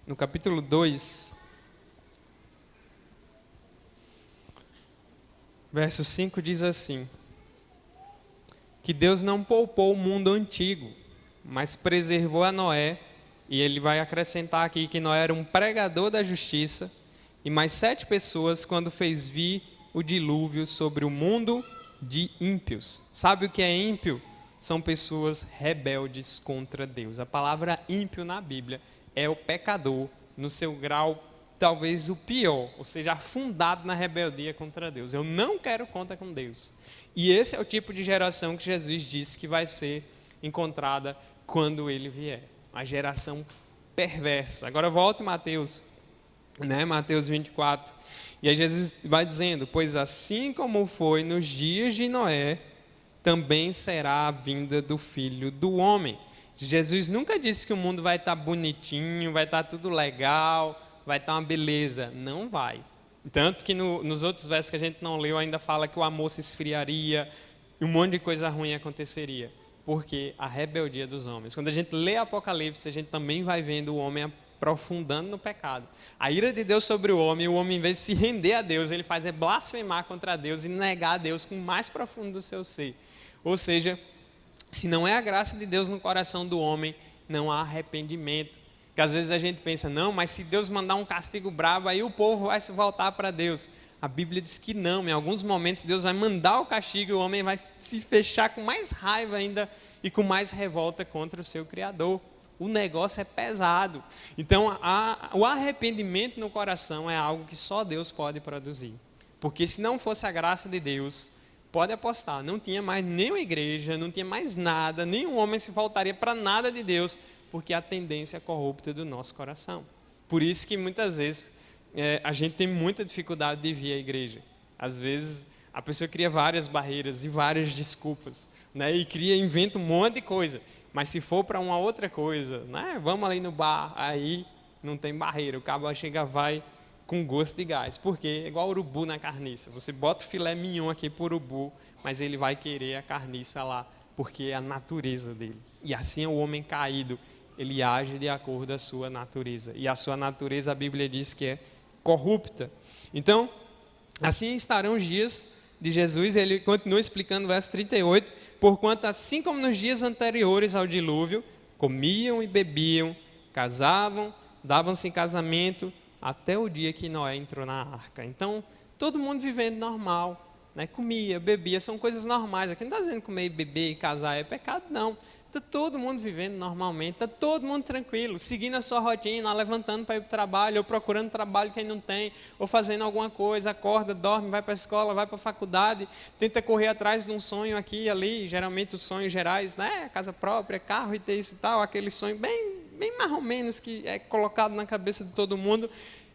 no capítulo 2, verso 5 diz assim: que Deus não poupou o mundo antigo, mas preservou a Noé, e ele vai acrescentar aqui que Noé era um pregador da justiça, e mais 7 pessoas quando fez vir o dilúvio sobre o mundo de ímpios. Sabe o que é ímpio? São pessoas rebeldes contra Deus. A palavra ímpio na Bíblia é o pecador no seu grau talvez o pior, ou seja, afundado na rebeldia contra Deus. Eu não quero conta com Deus. E esse é o tipo de geração que Jesus disse que vai ser encontrada quando Ele vier. A geração perversa. Agora volta em Mateus, Mateus 24. E aí Jesus vai dizendo: pois assim como foi nos dias de Noé, também será a vinda do Filho do Homem. Jesus nunca disse que o mundo vai estar bonitinho, vai estar tudo legal, vai estar uma beleza. Não vai. Tanto que nos outros versos que a gente não leu ainda fala que o amor se esfriaria e um monte de coisa ruim aconteceria. Porque a rebeldia dos homens. Quando a gente lê Apocalipse, a gente também vai vendo o homem aprofundando no pecado. A ira de Deus sobre o homem, em vez de se render a Deus, ele faz blasfemar contra Deus e negar a Deus com o mais profundo do seu ser. Ou seja, se não é a graça de Deus no coração do homem, não há arrependimento. Porque às vezes a gente pensa, não, mas se Deus mandar um castigo bravo, aí o povo vai se voltar para Deus. A Bíblia diz que não, em alguns momentos Deus vai mandar o castigo e o homem vai se fechar com mais raiva ainda e com mais revolta contra o seu Criador. O negócio é pesado. Então, o arrependimento no coração é algo que só Deus pode produzir. Porque se não fosse a graça de Deus, pode apostar, não tinha mais nenhuma igreja, não tinha mais nada, nenhum homem se voltaria para nada de Deus, porque a tendência é corrupta do nosso coração. Por isso que muitas vezes a gente tem muita dificuldade de vir à igreja. Às vezes a pessoa cria várias barreiras e várias desculpas, né? E inventa um monte de coisa. Mas se for para uma outra coisa, né? Vamos ali no bar, aí não tem barreira. O cabo chega, vai com gosto de gás. Porque é igual urubu na carniça. Você bota o filé mignon aqui para o urubu, mas ele vai querer a carniça lá, porque é a natureza dele. E assim é o homem caído. Ele age de acordo com a sua natureza. E a sua natureza, a Bíblia diz que é corrupta. Então, assim estarão os dias de Jesus. Ele continua explicando o verso 38. Porquanto, assim como nos dias anteriores ao dilúvio, comiam e bebiam, casavam, davam-se em casamento, até o dia que Noé entrou na arca. Então, todo mundo vivendo normal, né? Comia, bebia, são coisas normais. Aqui não está dizendo comer, beber e casar é pecado, não. Está todo mundo vivendo normalmente, está todo mundo tranquilo, seguindo a sua rotina, levantando para ir para o trabalho, ou procurando trabalho quem não tem, ou fazendo alguma coisa, acorda, dorme, vai para a escola, vai para a faculdade, tenta correr atrás de um sonho aqui e ali, geralmente os sonhos gerais, né? Casa própria, carro e ter isso e tal, aquele sonho bem mais ou menos que é colocado na cabeça de todo mundo,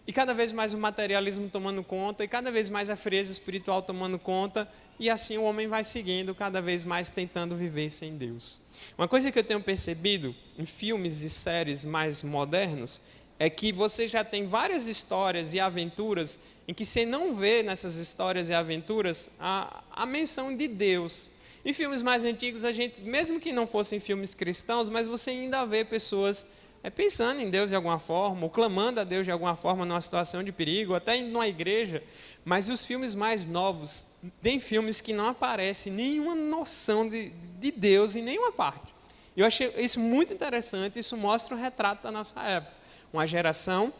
e cada vez mais o materialismo tomando conta, e cada vez mais a frieza espiritual tomando conta, e assim o homem vai seguindo, cada vez mais tentando viver sem Deus. Uma coisa que eu tenho percebido em filmes e séries mais modernos é que você já tem várias histórias e aventuras em que você não vê nessas histórias e aventuras a menção de Deus. Em filmes mais antigos, a gente, mesmo que não fossem filmes cristãos, mas você ainda vê pessoas pensando em Deus de alguma forma, ou clamando a Deus de alguma forma numa situação de perigo, até indo numa igreja. Mas os filmes mais novos, tem filmes que não aparece nenhuma noção de Deus em nenhuma parte. Eu achei isso muito interessante, isso mostra um retrato da nossa época. Uma geração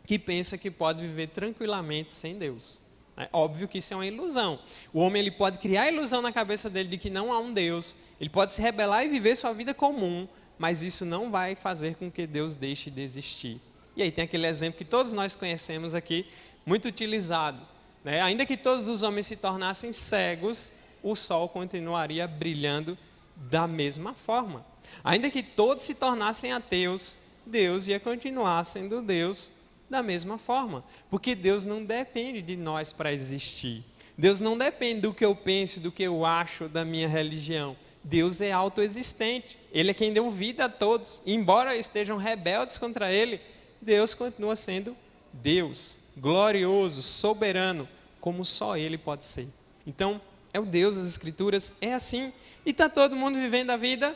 que pensa que pode viver tranquilamente sem Deus. É óbvio que isso é uma ilusão. O homem ele pode criar a ilusão na cabeça dele de que não há um Deus, ele pode se rebelar e viver sua vida comum, mas isso não vai fazer com que Deus deixe de existir. E aí tem aquele exemplo que todos nós conhecemos aqui, muito utilizado, né? Ainda que todos os homens se tornassem cegos, o sol continuaria brilhando da mesma forma. Ainda que todos se tornassem ateus, Deus ia continuar sendo Deus da mesma forma. Porque Deus não depende de nós para existir. Deus não depende do que eu penso, do que eu acho, da minha religião. Deus é autoexistente. Ele é quem deu vida a todos. E embora estejam rebeldes contra Ele, Deus continua sendo Deus, glorioso, soberano, como só Ele pode ser. Então, é o Deus das Escrituras, é assim. E está todo mundo vivendo a vida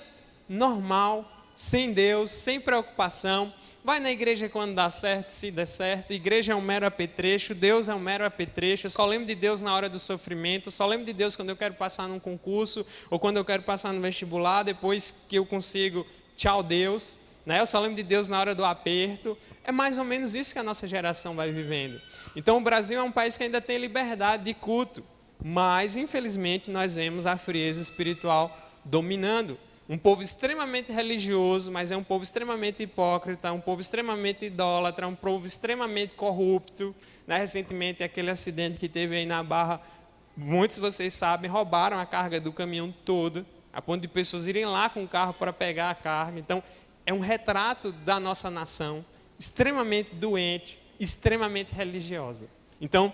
normal, sem Deus, sem preocupação. Vai na igreja quando dá certo, se der certo. Igreja é um mero apetrecho, Deus é um mero apetrecho. Eu só lembro de Deus na hora do sofrimento, só lembro de Deus quando eu quero passar num concurso, ou quando eu quero passar no vestibular, depois que eu consigo, tchau Deus. Né? Eu só lembro de Deus na hora do aperto. É mais ou menos isso que a nossa geração vai vivendo. Então o Brasil é um país que ainda tem liberdade de culto, mas infelizmente nós vemos a frieza espiritual dominando. Um povo extremamente religioso, mas é um povo extremamente hipócrita, um povo extremamente idólatra, um povo extremamente corrupto. Né? Recentemente, aquele acidente que teve aí na Barra, muitos de vocês sabem, roubaram a carga do caminhão todo, a ponto de pessoas irem lá com o carro para pegar a carga. Então, é um retrato da nossa nação, extremamente doente, extremamente religiosa. Então,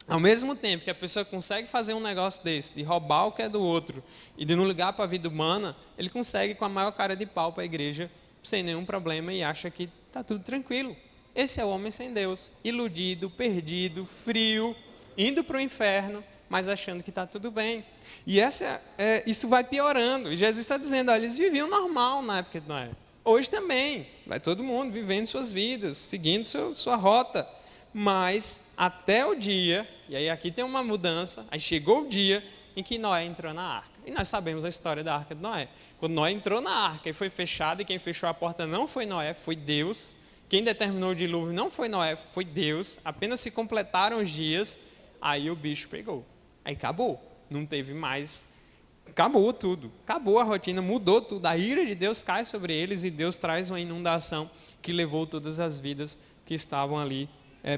ao mesmo tempo que a pessoa consegue fazer um negócio desse, de roubar o que é do outro e de não ligar para a vida humana, ele consegue com a maior cara de pau para a igreja, sem nenhum problema, e acha que está tudo tranquilo. Esse é o homem sem Deus, iludido, perdido, frio, indo para o inferno, mas achando que está tudo bem. E isso vai piorando. E Jesus está dizendo, olha, eles viviam normal na época de Noé. Hoje também, vai todo mundo vivendo suas vidas, seguindo sua rota. Mas até o dia, e aí aqui tem uma mudança, aí chegou o dia em que Noé entrou na arca. E nós sabemos a história da arca de Noé. Quando Noé entrou na arca e foi fechada, e quem fechou a porta não foi Noé, foi Deus. Quem determinou o dilúvio não foi Noé, foi Deus. Apenas se completaram os dias, aí o bicho pegou. Aí acabou, não teve mais, acabou tudo. Acabou a rotina, mudou tudo. A ira de Deus cai sobre eles e Deus traz uma inundação que levou todas as vidas que estavam ali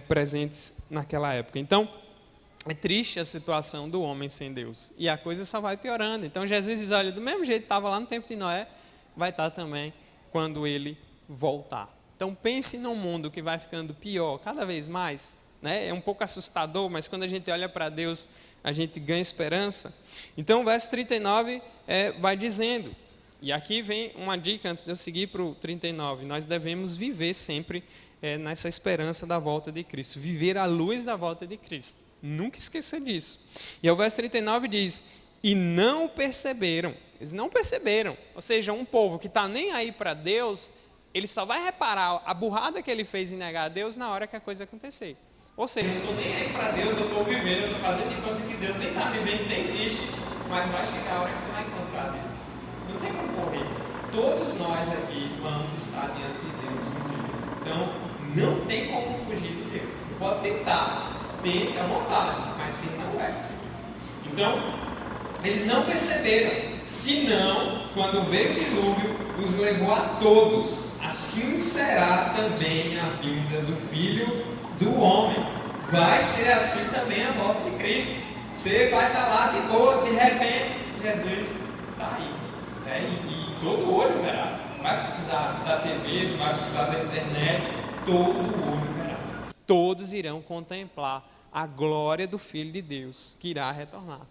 presentes naquela época. Então, é triste a situação do homem sem Deus. E a coisa só vai piorando. Então, Jesus diz, olha, do mesmo jeito que estava lá no tempo de Noé, vai estar também quando ele voltar. Então, pense num mundo que vai ficando pior cada vez mais. Né? É um pouco assustador, mas quando a gente olha para Deus, a gente ganha esperança. Então, o verso 39 vai dizendo, e aqui vem uma dica antes de eu seguir para o 39, nós devemos viver sempre nessa esperança da volta de Cristo, viver à luz da volta de Cristo, nunca esqueça disso. E o verso 39 diz, e não perceberam, eles não perceberam, ou seja, um povo que está nem aí para Deus, ele só vai reparar a burrada que ele fez em negar a Deus na hora que a coisa acontecer. Ou seja, eu não estou nem aí para Deus, eu estou vivendo, eu estou fazendo de conta que Deus nem está vivendo, nem existe, mas vai chegar a hora que você vai encontrar Deus. Não tem como correr. Todos nós aqui vamos estar diante de Deus um dia. Então, não tem como fugir de Deus. Você pode tentar, tente à vontade, mas sim não é possível. Então, eles não perceberam, senão, quando veio o dilúvio, os levou a todos. Assim será também a vinda do Filho do homem. Vai ser assim também a volta de Cristo. Você vai estar lá de boas, de repente, Jesus está aí. E todo olho verá. Não vai precisar da TV, não vai precisar da internet, todo olho verá. Todos irão contemplar a glória do Filho de Deus, que irá retornar.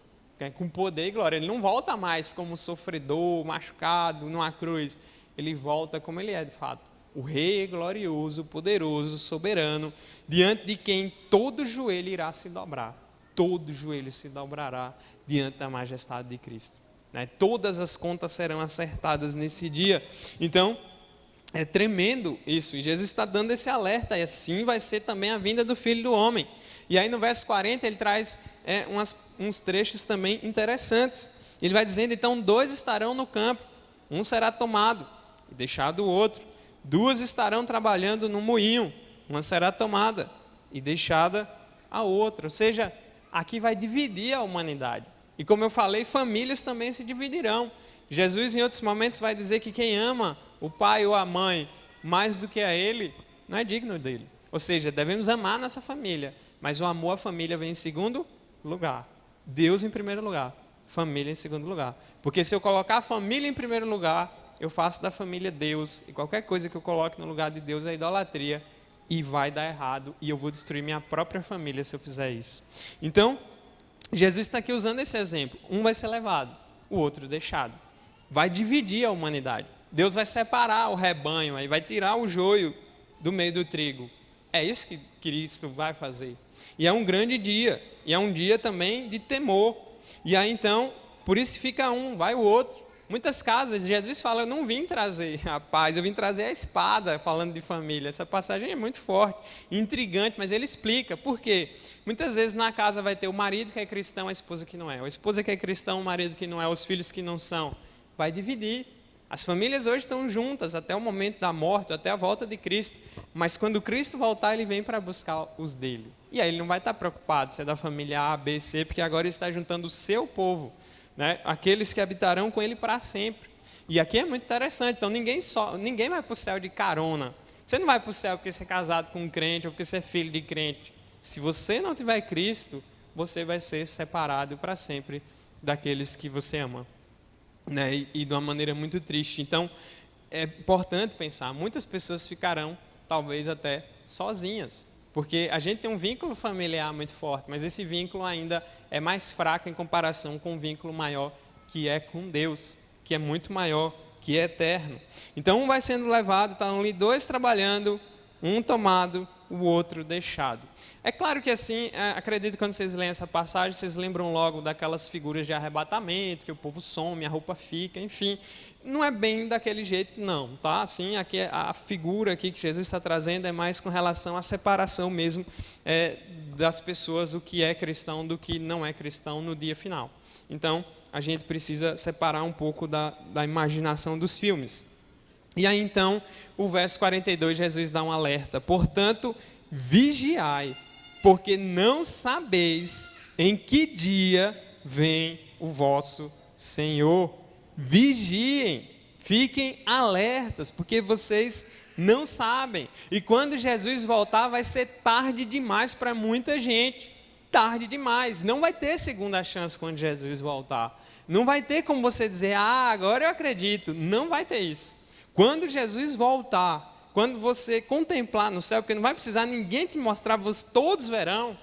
Com poder e glória. Ele não volta mais como sofredor, machucado, numa cruz. Ele volta como ele é de fato. O Rei glorioso, poderoso, soberano, diante de quem todo joelho irá se dobrar. Todo joelho se dobrará diante da majestade de Cristo. Todas as contas serão acertadas nesse dia. Então, é tremendo isso. E Jesus está dando esse alerta. E assim vai ser também a vinda do Filho do Homem. E aí no verso 40 ele traz uns trechos também interessantes. Ele vai dizendo, então 2 estarão no campo, um será tomado e deixado o outro. 2 estarão trabalhando no moinho, uma será tomada e deixada a outra. Ou seja, aqui vai dividir a humanidade. E como eu falei, famílias também se dividirão. Jesus em outros momentos vai dizer que quem ama o pai ou a mãe mais do que a ele, não é digno dele. Ou seja, devemos amar nossa família, mas o amor à família vem em segundo lugar. Deus em primeiro lugar, família em segundo lugar. Porque se eu colocar a família em primeiro lugar, eu faço da família Deus, e qualquer coisa que eu coloque no lugar de Deus é idolatria, e vai dar errado, e eu vou destruir minha própria família se eu fizer isso. Então, Jesus está aqui usando esse exemplo. Um vai ser levado, o outro deixado. Vai dividir a humanidade. Deus vai separar o rebanho, aí vai tirar o joio do meio do trigo. É isso que Cristo vai fazer. E é um grande dia, e é um dia também de temor. E aí então, por isso fica um, vai o outro. Muitas casas, Jesus fala, eu não vim trazer a paz, eu vim trazer a espada, falando de família. Essa passagem é muito forte, intrigante, mas ele explica por quê. Muitas vezes na casa vai ter o marido que é cristão, a esposa que não é. A esposa que é cristã, o marido que não é, os filhos que não são. Vai dividir. As famílias hoje estão juntas até o momento da morte, até a volta de Cristo. Mas quando Cristo voltar, ele vem para buscar os dele. E aí ele não vai estar preocupado se é da família A, B, C, porque agora ele está juntando o seu povo. Né? Aqueles que habitarão com ele para sempre. E aqui é muito interessante. Então ninguém vai para o céu de carona. Você não vai para o céu porque você é casado com um crente ou porque você é filho de crente. Se você não tiver Cristo, você vai ser separado para sempre daqueles que você ama. Né? E de uma maneira muito triste. Então é importante pensar, muitas pessoas ficarão talvez até sozinhas. Porque a gente tem um vínculo familiar muito forte, mas esse vínculo ainda é mais fraco em comparação com um vínculo maior que é com Deus, que é muito maior, que é eterno. Então um vai sendo levado, estão ali 2 trabalhando, um tomado o outro deixado. É claro que assim, acredito que quando vocês leem essa passagem, vocês lembram logo daquelas figuras de arrebatamento, que o povo some, a roupa fica, enfim. Não é bem daquele jeito não, tá? Assim, aqui a figura aqui que Jesus está trazendo é mais com relação à separação mesmo das pessoas, o que é cristão do que não é cristão no dia final. Então, a gente precisa separar um pouco da imaginação dos filmes. E aí então, o verso 42, Jesus dá um alerta. Portanto, vigiai, porque não sabeis em que dia vem o vosso Senhor. Vigiem, fiquem alertas, porque vocês não sabem. E quando Jesus voltar, vai ser tarde demais para muita gente. Tarde demais. Não vai ter segunda chance quando Jesus voltar. Não vai ter como você dizer, agora eu acredito. Não vai ter isso. Quando Jesus voltar, quando você contemplar no céu, porque não vai precisar ninguém te mostrar, todos verão,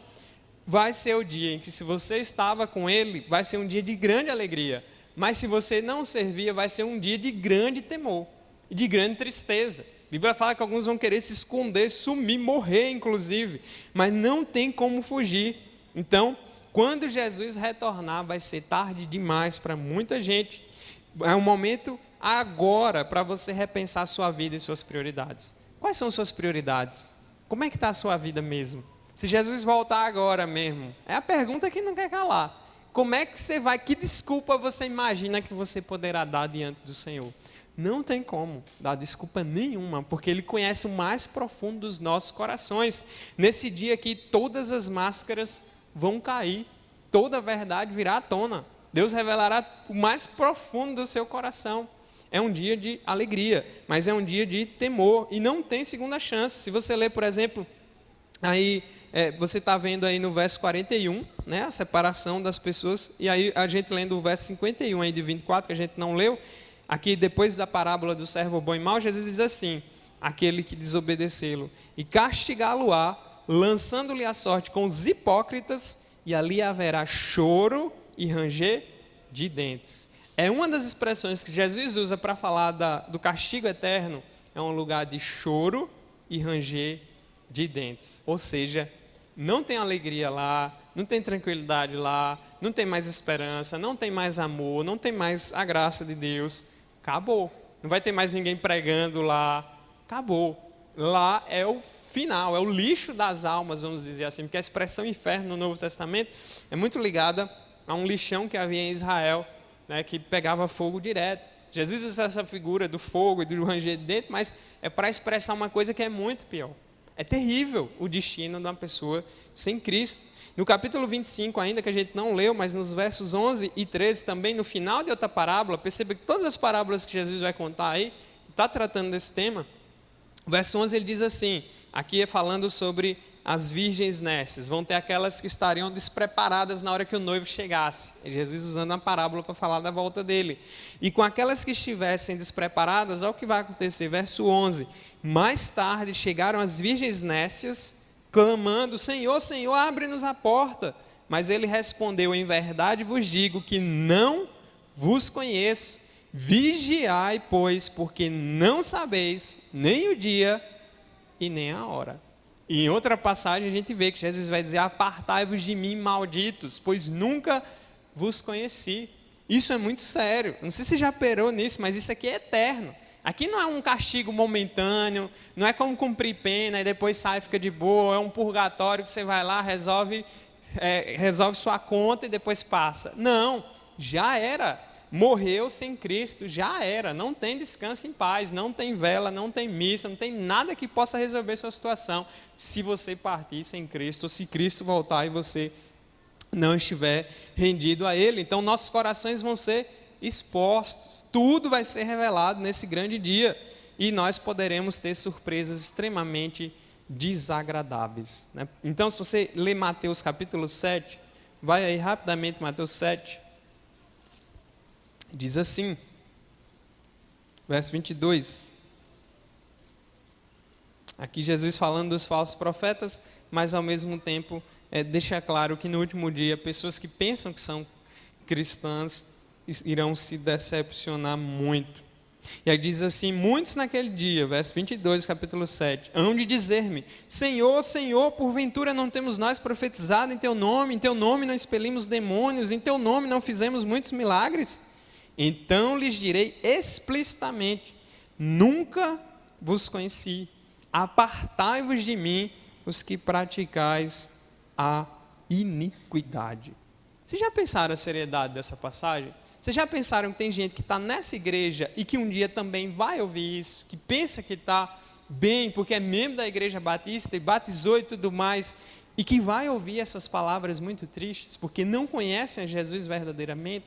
vai ser o dia em que, se você estava com Ele, vai ser um dia de grande alegria. Mas se você não servia, vai ser um dia de grande temor e de grande tristeza. A Bíblia fala que alguns vão querer se esconder, sumir, morrer inclusive, mas não tem como fugir. Então, quando Jesus retornar, vai ser tarde demais para muita gente. É um momento agora para você repensar a sua vida e suas prioridades. Quais são suas prioridades? Como é que está a sua vida mesmo? Se Jesus voltar agora mesmo, é a pergunta que não quer calar. Como é que você vai, que desculpa você imagina que você poderá dar diante do Senhor? Não tem como dar desculpa nenhuma, porque Ele conhece o mais profundo dos nossos corações. Nesse dia aqui, todas as máscaras vão cair, toda a verdade virá à tona. Deus revelará o mais profundo do seu coração. É um dia de alegria, mas é um dia de temor, e não tem segunda chance. Se você ler, por exemplo, aí você está vendo aí no verso 41, né, a separação das pessoas, e aí a gente lendo o verso 51 aí de 24, que a gente não leu, aqui depois da parábola do servo bom e mau, Jesus diz assim, aquele que desobedecê-lo, e castigá-lo-á, lançando-lhe a sorte com os hipócritas, e ali haverá choro e ranger de dentes. É uma das expressões que Jesus usa para falar do castigo eterno, é um lugar de choro e ranger de dentes. Ou seja, não tem alegria lá, não tem tranquilidade lá, não tem mais esperança, não tem mais amor, não tem mais a graça de Deus. Acabou. Não vai ter mais ninguém pregando lá. Acabou. Lá é o final, é o lixo das almas, vamos dizer assim, porque a expressão inferno no Novo Testamento é muito ligada a um lixão que havia em Israel, né, que pegava fogo direto. Jesus usa essa figura do fogo e do ranger de dentro, mas é para expressar uma coisa que é muito pior. É terrível o destino de uma pessoa sem Cristo. No capítulo 25 ainda, que a gente não leu, mas nos versos 11 e 13, também no final de outra parábola, perceba que todas as parábolas que Jesus vai contar aí, está tratando desse tema. O verso 11 ele diz assim, aqui é falando sobre as virgens nércias, vão ter aquelas que estariam despreparadas na hora que o noivo chegasse. E Jesus usando uma parábola para falar da volta dele. E com aquelas que estivessem despreparadas, olha o que vai acontecer, verso 11. Mais tarde chegaram as virgens nécias, clamando, Senhor, Senhor, abre-nos a porta. Mas ele respondeu, em verdade vos digo que não vos conheço. Vigiai, pois, porque não sabeis nem o dia e nem a hora. E em outra passagem a gente vê que Jesus vai dizer, apartai-vos de mim, malditos, pois nunca vos conheci. Isso é muito sério. Não sei se você já perou nisso, mas isso aqui é eterno. Aqui não é um castigo momentâneo, não é como cumprir pena e depois sai e fica de boa, é um purgatório que você vai lá, resolve sua conta e depois passa. Não, já era. Morreu sem Cristo, já era. Não tem descanso em paz, não tem vela, não tem missa, não tem nada que possa resolver sua situação se você partir sem Cristo, ou se Cristo voltar e você não estiver rendido a Ele. Então nossos corações vão ser expostos, tudo vai ser revelado nesse grande dia e nós poderemos ter surpresas extremamente desagradáveis, né? Então, se você ler Mateus capítulo 7, vai aí rapidamente, Mateus 7, diz assim, verso 22, aqui Jesus falando dos falsos profetas, mas ao mesmo tempo deixa claro que no último dia, pessoas que pensam que são cristãs irão se decepcionar muito. E aí diz assim: muitos naquele dia, verso 22, capítulo 7, hão de dizer-me: Senhor, Senhor, porventura não temos nós profetizado em teu nome não expelimos demônios, em teu nome não fizemos muitos milagres? Então lhes direi explicitamente: nunca vos conheci, apartai-vos de mim, os que praticais a iniquidade. Vocês já pensaram a seriedade dessa passagem? Vocês já pensaram que tem gente que está nessa igreja e que um dia também vai ouvir isso, que pensa que está bem porque é membro da igreja batista e batizou e tudo mais, e que vai ouvir essas palavras muito tristes porque não conhecem a Jesus verdadeiramente?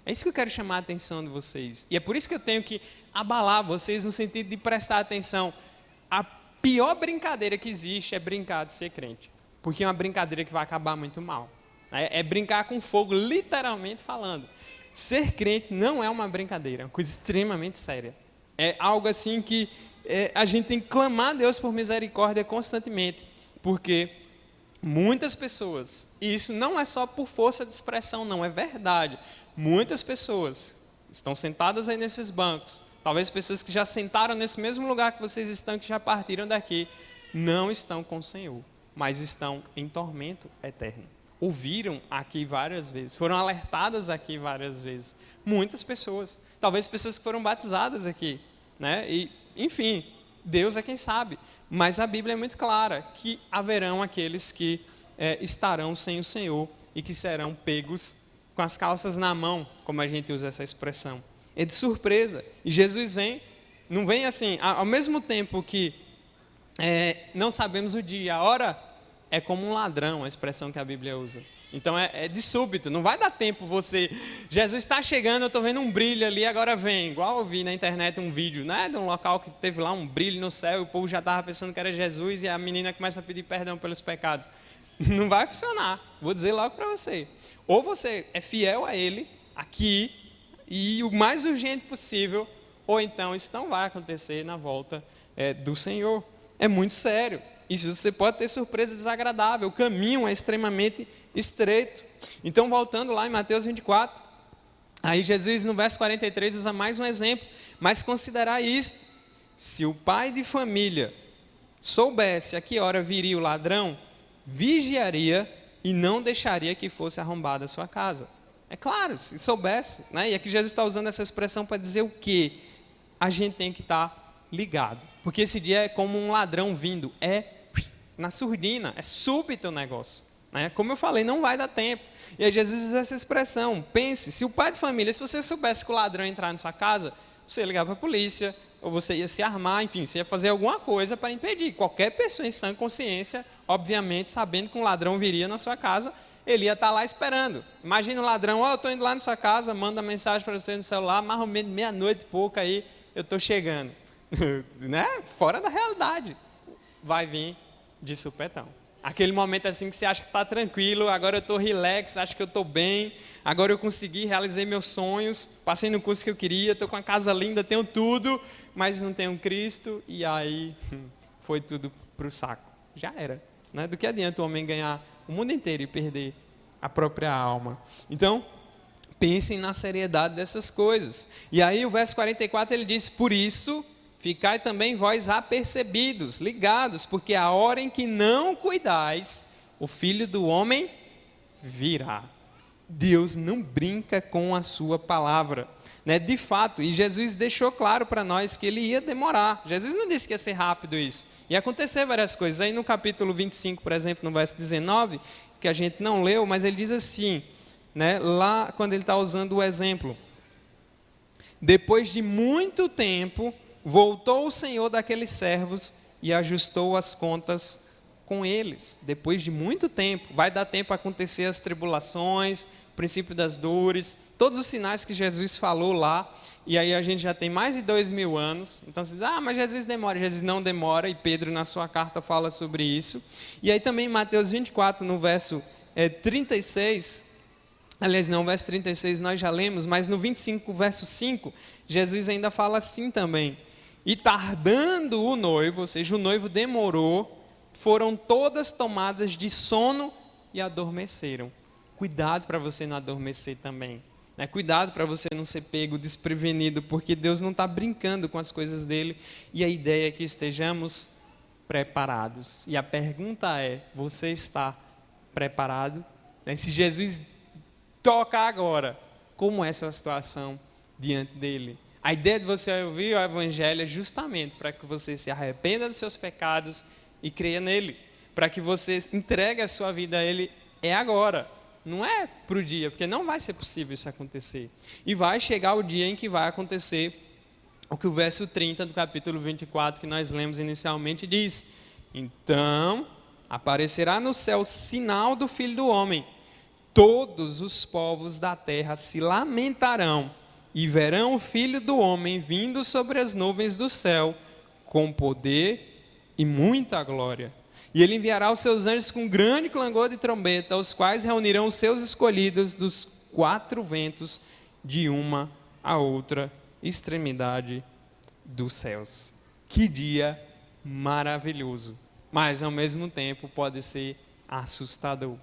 É isso que eu quero chamar a atenção de vocês. E é por isso que eu tenho que abalar vocês no sentido de prestar atenção. A pior brincadeira que existe é brincar de ser crente, porque é uma brincadeira que vai acabar muito mal. É brincar com fogo, literalmente falando. Ser crente não é uma brincadeira, é uma coisa extremamente séria. É algo assim que a gente tem que clamar a Deus por misericórdia constantemente, porque muitas pessoas, e isso não é só por força de expressão, não, é verdade. Muitas pessoas estão sentadas aí nesses bancos, talvez pessoas que já sentaram nesse mesmo lugar que vocês estão, que já partiram daqui, não estão com o Senhor, mas estão em tormento eterno. Ouviram aqui várias vezes, foram alertadas aqui várias vezes. Muitas pessoas, talvez pessoas que foram batizadas aqui, né? E, enfim, Deus é quem sabe. Mas a Bíblia é muito clara que haverão aqueles que estarão sem o Senhor e que serão pegos com as calças na mão, como a gente usa essa expressão. É de surpresa. E Jesus vem, não vem assim, ao mesmo tempo que não sabemos o dia, a hora, é como um ladrão, a expressão que a Bíblia usa. Então é de súbito, não vai dar tempo você... Jesus está chegando, eu estou vendo um brilho ali, agora vem. Igual eu vi na internet um vídeo, né, de um local que teve lá um brilho no céu, e o povo já estava pensando que era Jesus, e a menina começa a pedir perdão pelos pecados. Não vai funcionar, vou dizer logo para você. Ou você é fiel a Ele, aqui, e o mais urgente possível, ou então isso não vai acontecer na volta do Senhor. É muito sério. Isso você pode ter surpresa desagradável. O caminho é extremamente estreito. Então, voltando lá em Mateus 24, aí Jesus no verso 43 usa mais um exemplo. Mas considerai isto: se o pai de família soubesse a que hora viria o ladrão, vigiaria e não deixaria que fosse arrombada a sua casa. É claro, se soubesse, né? E aqui Jesus está usando essa expressão para dizer o quê? A gente tem que estar ligado, porque esse dia é como um ladrão vindo, na surdina, é súbito o negócio, né? Como eu falei, não vai dar tempo. E aí Jesus usa essa expressão: pense, se o pai de família, se você soubesse que o ladrão ia entrar na sua casa, você ia ligar para a polícia, ou você ia se armar, enfim, você ia fazer alguma coisa para impedir. Qualquer pessoa em sã consciência, obviamente, sabendo que um ladrão viria na sua casa, ele ia estar lá esperando. Imagina o ladrão: eu estou indo lá na sua casa, manda mensagem para você no celular, mais ou menos meia-noite e pouco aí, eu estou chegando. Né? Fora da realidade. Vai vir de supetão. Aquele momento assim que você acha que está tranquilo, agora eu estou relax, acho que eu estou bem, agora eu consegui, realizei meus sonhos, passei no curso que eu queria, estou com a casa linda, tenho tudo, mas não tenho Cristo, e aí foi tudo para o saco. Já era. Né? Do que adianta o homem ganhar o mundo inteiro e perder a própria alma? Então, pensem na seriedade dessas coisas. E aí o verso 44 ele diz: por isso, ficai também vós apercebidos, ligados, porque a hora em que não cuidais, o Filho do Homem virá. Deus não brinca com a sua palavra, né? De fato, e Jesus deixou claro para nós que ele ia demorar. Jesus não disse que ia ser rápido isso. Ia acontecer várias coisas. Aí no capítulo 25, por exemplo, no verso 19, que a gente não leu, mas ele diz assim, né? Lá quando ele está usando o exemplo: depois de muito tempo, voltou o Senhor daqueles servos e ajustou as contas com eles. Depois de muito tempo, vai dar tempo a acontecer as tribulações, o princípio das dores, todos os sinais que Jesus falou lá. E aí a gente já tem mais de 2000 anos. Então você diz: mas Jesus demora. Jesus não demora, e Pedro na sua carta fala sobre isso. E aí também em Mateus 24, no verso 36, aliás não, o verso 36 nós já lemos, mas no 25, verso 5, Jesus ainda fala assim também: e tardando o noivo, ou seja, o noivo demorou, foram todas tomadas de sono e adormeceram. Cuidado para você não adormecer também. né? Cuidado para você não ser pego desprevenido, porque Deus não está brincando com as coisas dele, e a ideia é que estejamos preparados. E a pergunta é: você está preparado? Se Jesus toca agora, como é a sua situação diante dele? A ideia de você ouvir o Evangelho é justamente para que você se arrependa dos seus pecados e creia nele, para que você entregue a sua vida a ele. É agora, não é para o dia, porque não vai ser possível isso acontecer. E vai chegar o dia em que vai acontecer o que o verso 30 do capítulo 24, que nós lemos inicialmente, diz: então aparecerá no céu o sinal do Filho do Homem. Todos os povos da terra se lamentarão e verão o Filho do Homem vindo sobre as nuvens do céu com poder e muita glória. E ele enviará os seus anjos com grande clangor de trombeta, os quais reunirão os seus escolhidos dos 4 ventos, de uma a outra extremidade dos céus. Que dia maravilhoso, mas ao mesmo tempo pode ser assustador.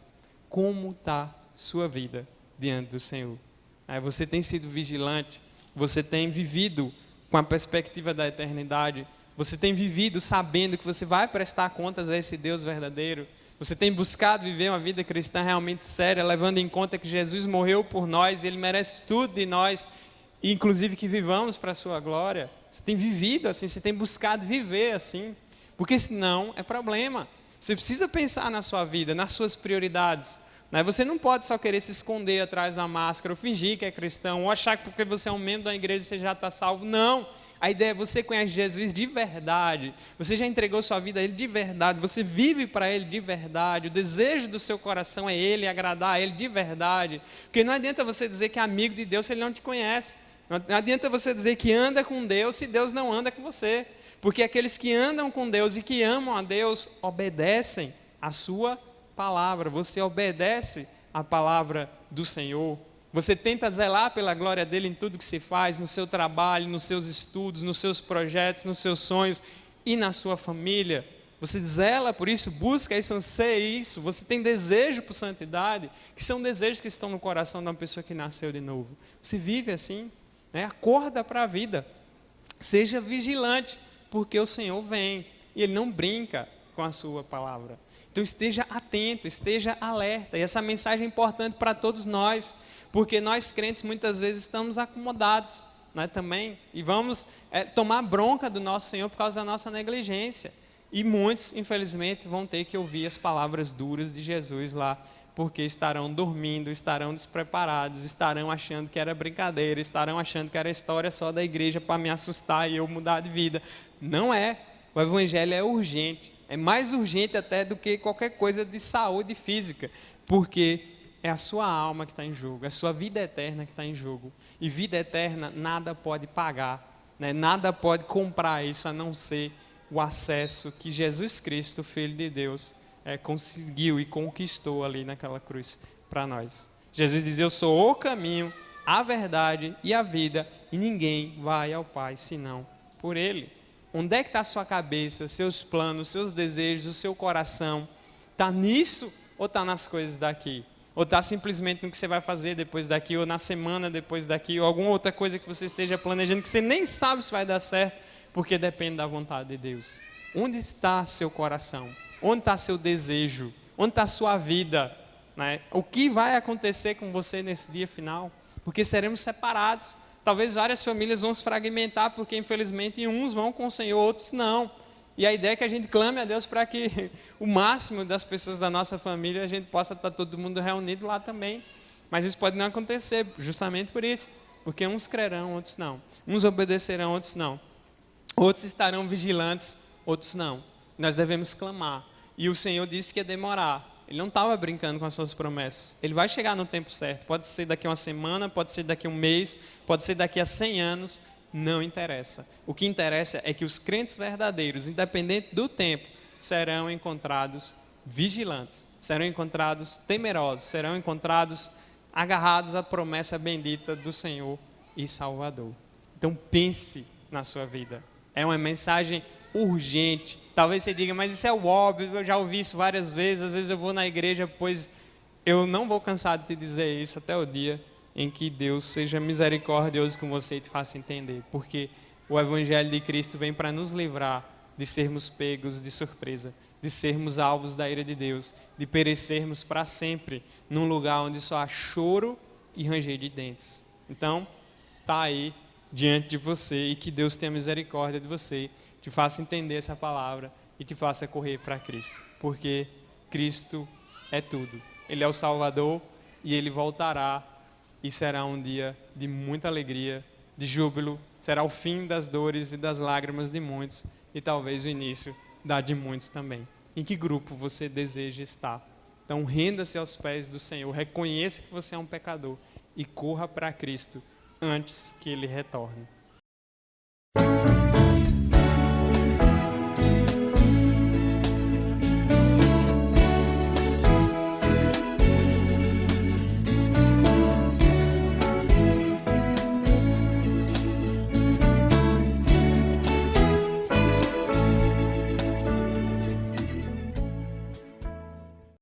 Como está sua vida diante do Senhor? Você tem sido vigilante? Você tem vivido com a perspectiva da eternidade? Você tem vivido sabendo que você vai prestar contas a esse Deus verdadeiro? Você tem buscado viver uma vida cristã realmente séria, levando em conta que Jesus morreu por nós e Ele merece tudo de nós, inclusive que vivamos para a sua glória? Você tem vivido assim, você tem buscado viver assim, porque senão é problema. Você precisa pensar na sua vida, nas suas prioridades. Você não pode só querer se esconder atrás de uma máscara, ou fingir que é cristão, ou achar que porque você é um membro da igreja você já está salvo. Não, a ideia é: você conhece Jesus de verdade, você já entregou sua vida a Ele de verdade, você vive para Ele de verdade, o desejo do seu coração é Ele, agradar a Ele de verdade. Porque não adianta você dizer que é amigo de Deus se Ele não te conhece, não adianta você dizer que anda com Deus se Deus não anda com você, porque aqueles que andam com Deus e que amam a Deus obedecem a sua palavra. Você obedece a palavra do Senhor, você tenta zelar pela glória dele em tudo que se faz, no seu trabalho, nos seus estudos, nos seus projetos, nos seus sonhos e na sua família. Você zela por isso, busca isso, anseia isso, você tem desejo por santidade, que são desejos que estão no coração de uma pessoa que nasceu de novo. Você vive assim, acorda para a vida, seja vigilante, porque o Senhor vem e Ele não brinca com a sua palavra. Então esteja atento, esteja alerta. E essa mensagem é importante para todos nós, porque nós crentes muitas vezes estamos acomodados, também, e vamos tomar bronca do nosso Senhor por causa da nossa negligência. E muitos, infelizmente, vão ter que ouvir as palavras duras de Jesus lá, porque estarão dormindo, estarão despreparados, estarão achando que era brincadeira, estarão achando que era história só da igreja para me assustar e eu mudar de vida. Não é. O Evangelho é urgente. É mais urgente até do que qualquer coisa de saúde física, porque é a sua alma que está em jogo, é a sua vida eterna que está em jogo. E vida eterna nada pode pagar, nada pode comprar isso, a não ser o acesso que Jesus Cristo, Filho de Deus, conseguiu e conquistou ali naquela cruz para nós. Jesus diz: eu sou o caminho, a verdade e a vida, e ninguém vai ao Pai senão por Ele. Onde é que está a sua cabeça, seus planos, seus desejos, o seu coração? Está nisso ou está nas coisas daqui? Ou está simplesmente no que você vai fazer depois daqui, ou na semana depois daqui, ou alguma outra coisa que você esteja planejando, que você nem sabe se vai dar certo, porque depende da vontade de Deus? Onde está seu coração? Onde está seu desejo? Onde está a sua vida? O que vai acontecer com você nesse dia final? Porque seremos separados. Talvez várias famílias vão se fragmentar, porque infelizmente uns vão com o Senhor, outros não. E a ideia é que a gente clame a Deus para que o máximo das pessoas da nossa família, a gente possa estar todo mundo reunido lá também. Mas isso pode não acontecer, justamente por isso. Porque uns crerão, outros não. Uns obedecerão, outros não. Outros estarão vigilantes, outros não. Nós devemos clamar. E o Senhor disse que ia demorar. Ele não estava brincando com as suas promessas. Ele vai chegar no tempo certo. Pode ser daqui a uma semana, pode ser daqui a um mês, pode ser daqui a 100 anos. Não interessa. O que interessa é que os crentes verdadeiros, independente do tempo, serão encontrados vigilantes, serão encontrados temerosos, serão encontrados agarrados à promessa bendita do Senhor e Salvador. Então pense na sua vida. É uma mensagem urgente. Talvez você diga: mas isso é o óbvio, eu já ouvi isso várias vezes, às vezes eu vou na igreja, pois eu não vou cansar de te dizer isso até o dia em que Deus seja misericordioso com você e te faça entender, porque o Evangelho de Cristo vem para nos livrar de sermos pegos de surpresa, de sermos alvos da ira de Deus, de perecermos para sempre num lugar onde só há choro e ranger de dentes. Então, está aí diante de você, e que Deus tenha misericórdia de você, te faça entender essa palavra e te faça correr para Cristo, porque Cristo é tudo. Ele é o Salvador e Ele voltará, e será um dia de muita alegria, de júbilo, será o fim das dores e das lágrimas de muitos, e talvez o início da de muitos também. Em que grupo você deseja estar? Então renda-se aos pés do Senhor, reconheça que você é um pecador e corra para Cristo antes que Ele retorne.